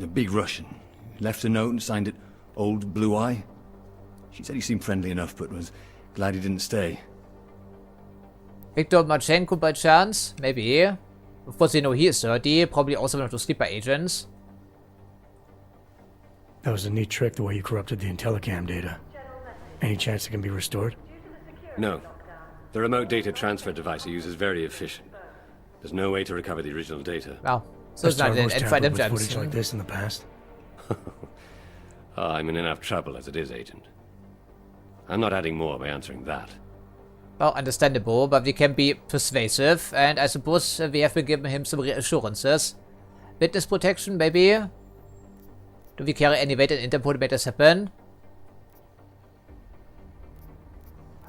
A big Russian. Left a note and signed it Old Blue Eye. She said he seemed friendly enough, but was glad he didn't stay. Viktor Marchenko by chance? Maybe. Of course, you know he is 30, probably also one of those sleeper agents. That was a neat trick, the way you corrupted the Intellicam data. Any chance it can be restored? No. The remote data transfer device he uses is very efficient. There's no way to recover the original data. Wow. So it's not an tampered with footage like this in the past? I'm in enough trouble as it is, Agent. I'm not adding more by answering that. Well, understandable, but we can be persuasive, and I suppose we have been giving him some reassurances. Witness protection, maybe? Do we carry any weight in Interpol to make this happen?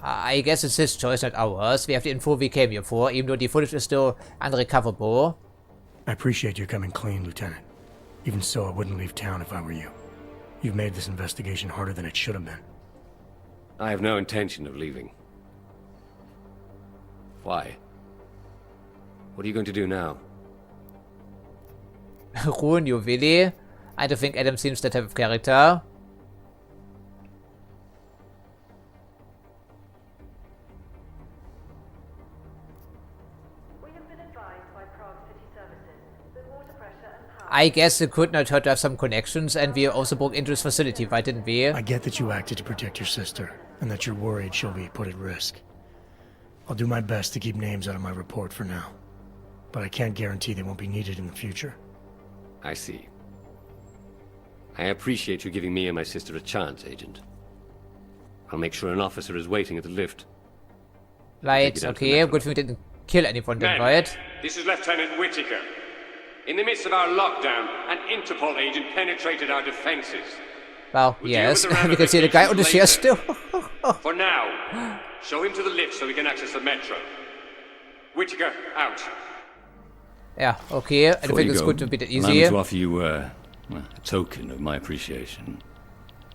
I guess it's his choice, not ours. We have the info we came here for, even though the footage is still unrecoverable. I appreciate your coming clean, Lieutenant. Even so, I wouldn't leave town if I were you. You've made this investigation harder than it should have been. I have no intention of leaving. Why? What are you going to do now? Ruin you, really? I don't think Adam seems that type of character. I guess it could not hurt to have some connections, and we also broke into his facility, why didn't we? I get that you acted to protect your sister, and that you're worried she'll be put at risk. I'll do my best to keep names out of my report for now. But I can't guarantee they won't be needed in the future. I see. I appreciate you giving me and my sister a chance, Agent. I'll make sure an officer is waiting at the lift. Right, okay, good thing we didn't kill anyone then, right? This is Lieutenant Whitaker. In the midst of our lockdown, an Interpol agent penetrated our defenses. Well, yes, we can see the guy on the chair still. For now, show him to the lift so we can access the metro. Whitaker, out. Yeah, okay, I think it's good to be that easy. Allow me to offer you a token of my appreciation.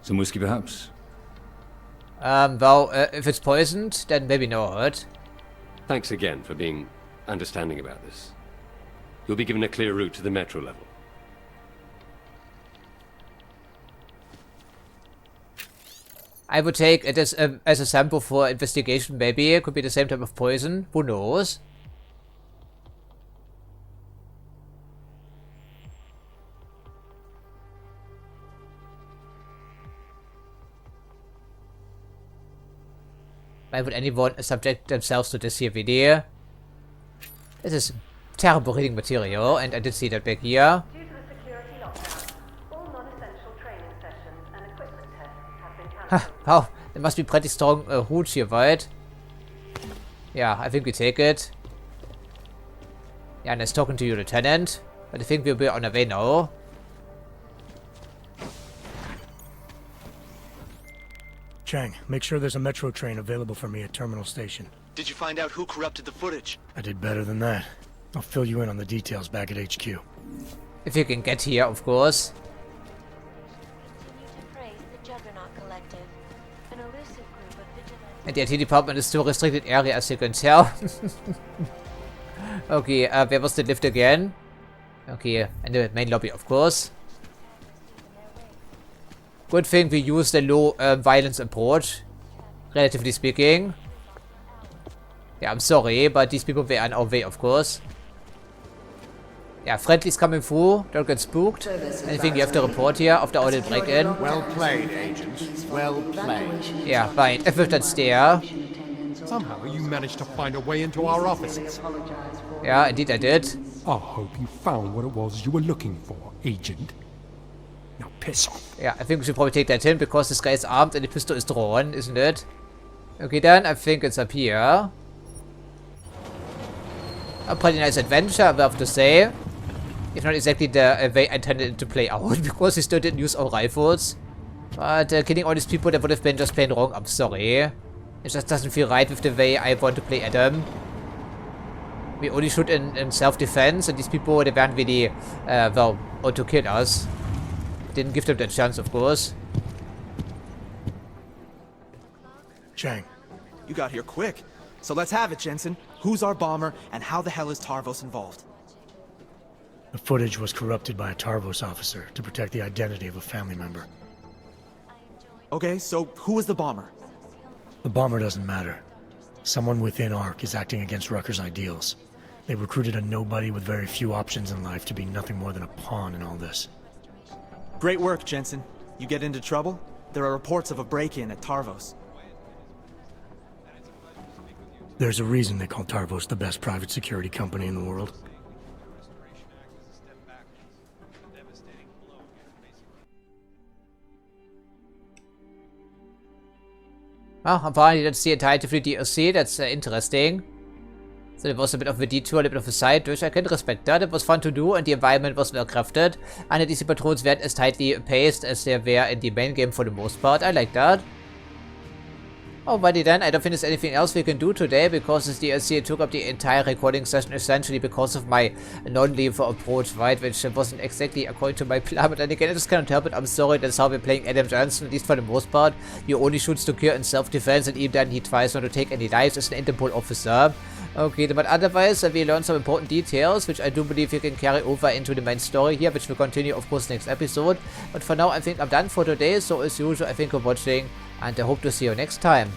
Some whiskey, perhaps? Well, if it's poisoned, then maybe not. Thanks again for being understanding about this. You'll be given a clear route to the metro level. I would take it as a sample for investigation, maybe. It could be the same type of poison. Who knows? Why would anyone subject themselves to this here video? This is terrible reading material, and I did see that back here. Due to the security lockdown, all non-essential training sessions and equipment tests have been cancelled. Wow, there must be pretty strong hoods here, right? Yeah, I think we take it. Yeah, nice talking to you, Lieutenant. But I think we'll be on our way now. Chang, make sure there's a metro train available for me at Terminal Station. Did you find out who corrupted the footage? I did better than that. I'll fill you in on the details back at HQ. If you can get here, of course. And the IT department is still restricted area, as you can tell. Okay, where was the lift again? Okay, in the main lobby, of course. Good thing we use the low violence approach, relatively speaking. Yeah, I'm sorry, but these people were on our way, of course. Yeah, friendly's coming through. Don't get spooked. Anything you have to report here after all the break-in? Well played, Agent. Well played. Yeah, right. If that's there. Somehow you managed to find a way into our offices. Yeah, indeed I did. I hope you found what it was you were looking for, Agent. Now piss off. Yeah, I think we should probably take that hint because this guy is armed and the pistol is drawn, isn't it? Okay, then I think it's up here. A pretty nice adventure, I have to say. If not exactly the way I intended it to play out, because we still didn't use our rifles. But killing all these people, that would have been just plain wrong. I'm sorry. It just doesn't feel right with the way I want to play Adam. We only shoot in self-defense, and these people, they weren't really, well, out to kill us. Didn't give them that chance, of course. Chang. You got here quick. So let's have it, Jensen. Who's our bomber, and how the hell is Tarvos involved? The footage was corrupted by a Tarvos officer to protect the identity of a family member. Okay, so who was the bomber? The bomber doesn't matter. Someone within ARC is acting against Rucker's ideals. They recruited a nobody with very few options in life to be nothing more than a pawn in all this. Great work, Jensen. You get into trouble? There are reports of a break-in at Tarvos. There's a reason they call Tarvos the best private security company in the world. Well, apparently that's the entirety of the DLC. That's interesting. So there was a bit of a detour, a bit of a side, which I can respect that. It was fun to do, and the environment was well crafted. And the DC patrols weren't as tightly paced as they were in the main game for the most part. I like that. Alrighty then, I don't think there's anything else we can do today, because this DLC took up the entire recording session essentially because of my non-lethal approach, right, which wasn't exactly according to my plan, but then again, I just can't help it. I'm sorry, that's how we're playing Adam Jensen, at least for the most part. You only shoot secure in self-defense, and even then he tries not to take any lives as an Interpol officer. Okay, but otherwise, we learned some important details, which I do believe we can carry over into the main story here, which will continue, of course, next episode. But for now, I think I'm done for today, so as usual, I thank you for watching, and I hope to see you next time.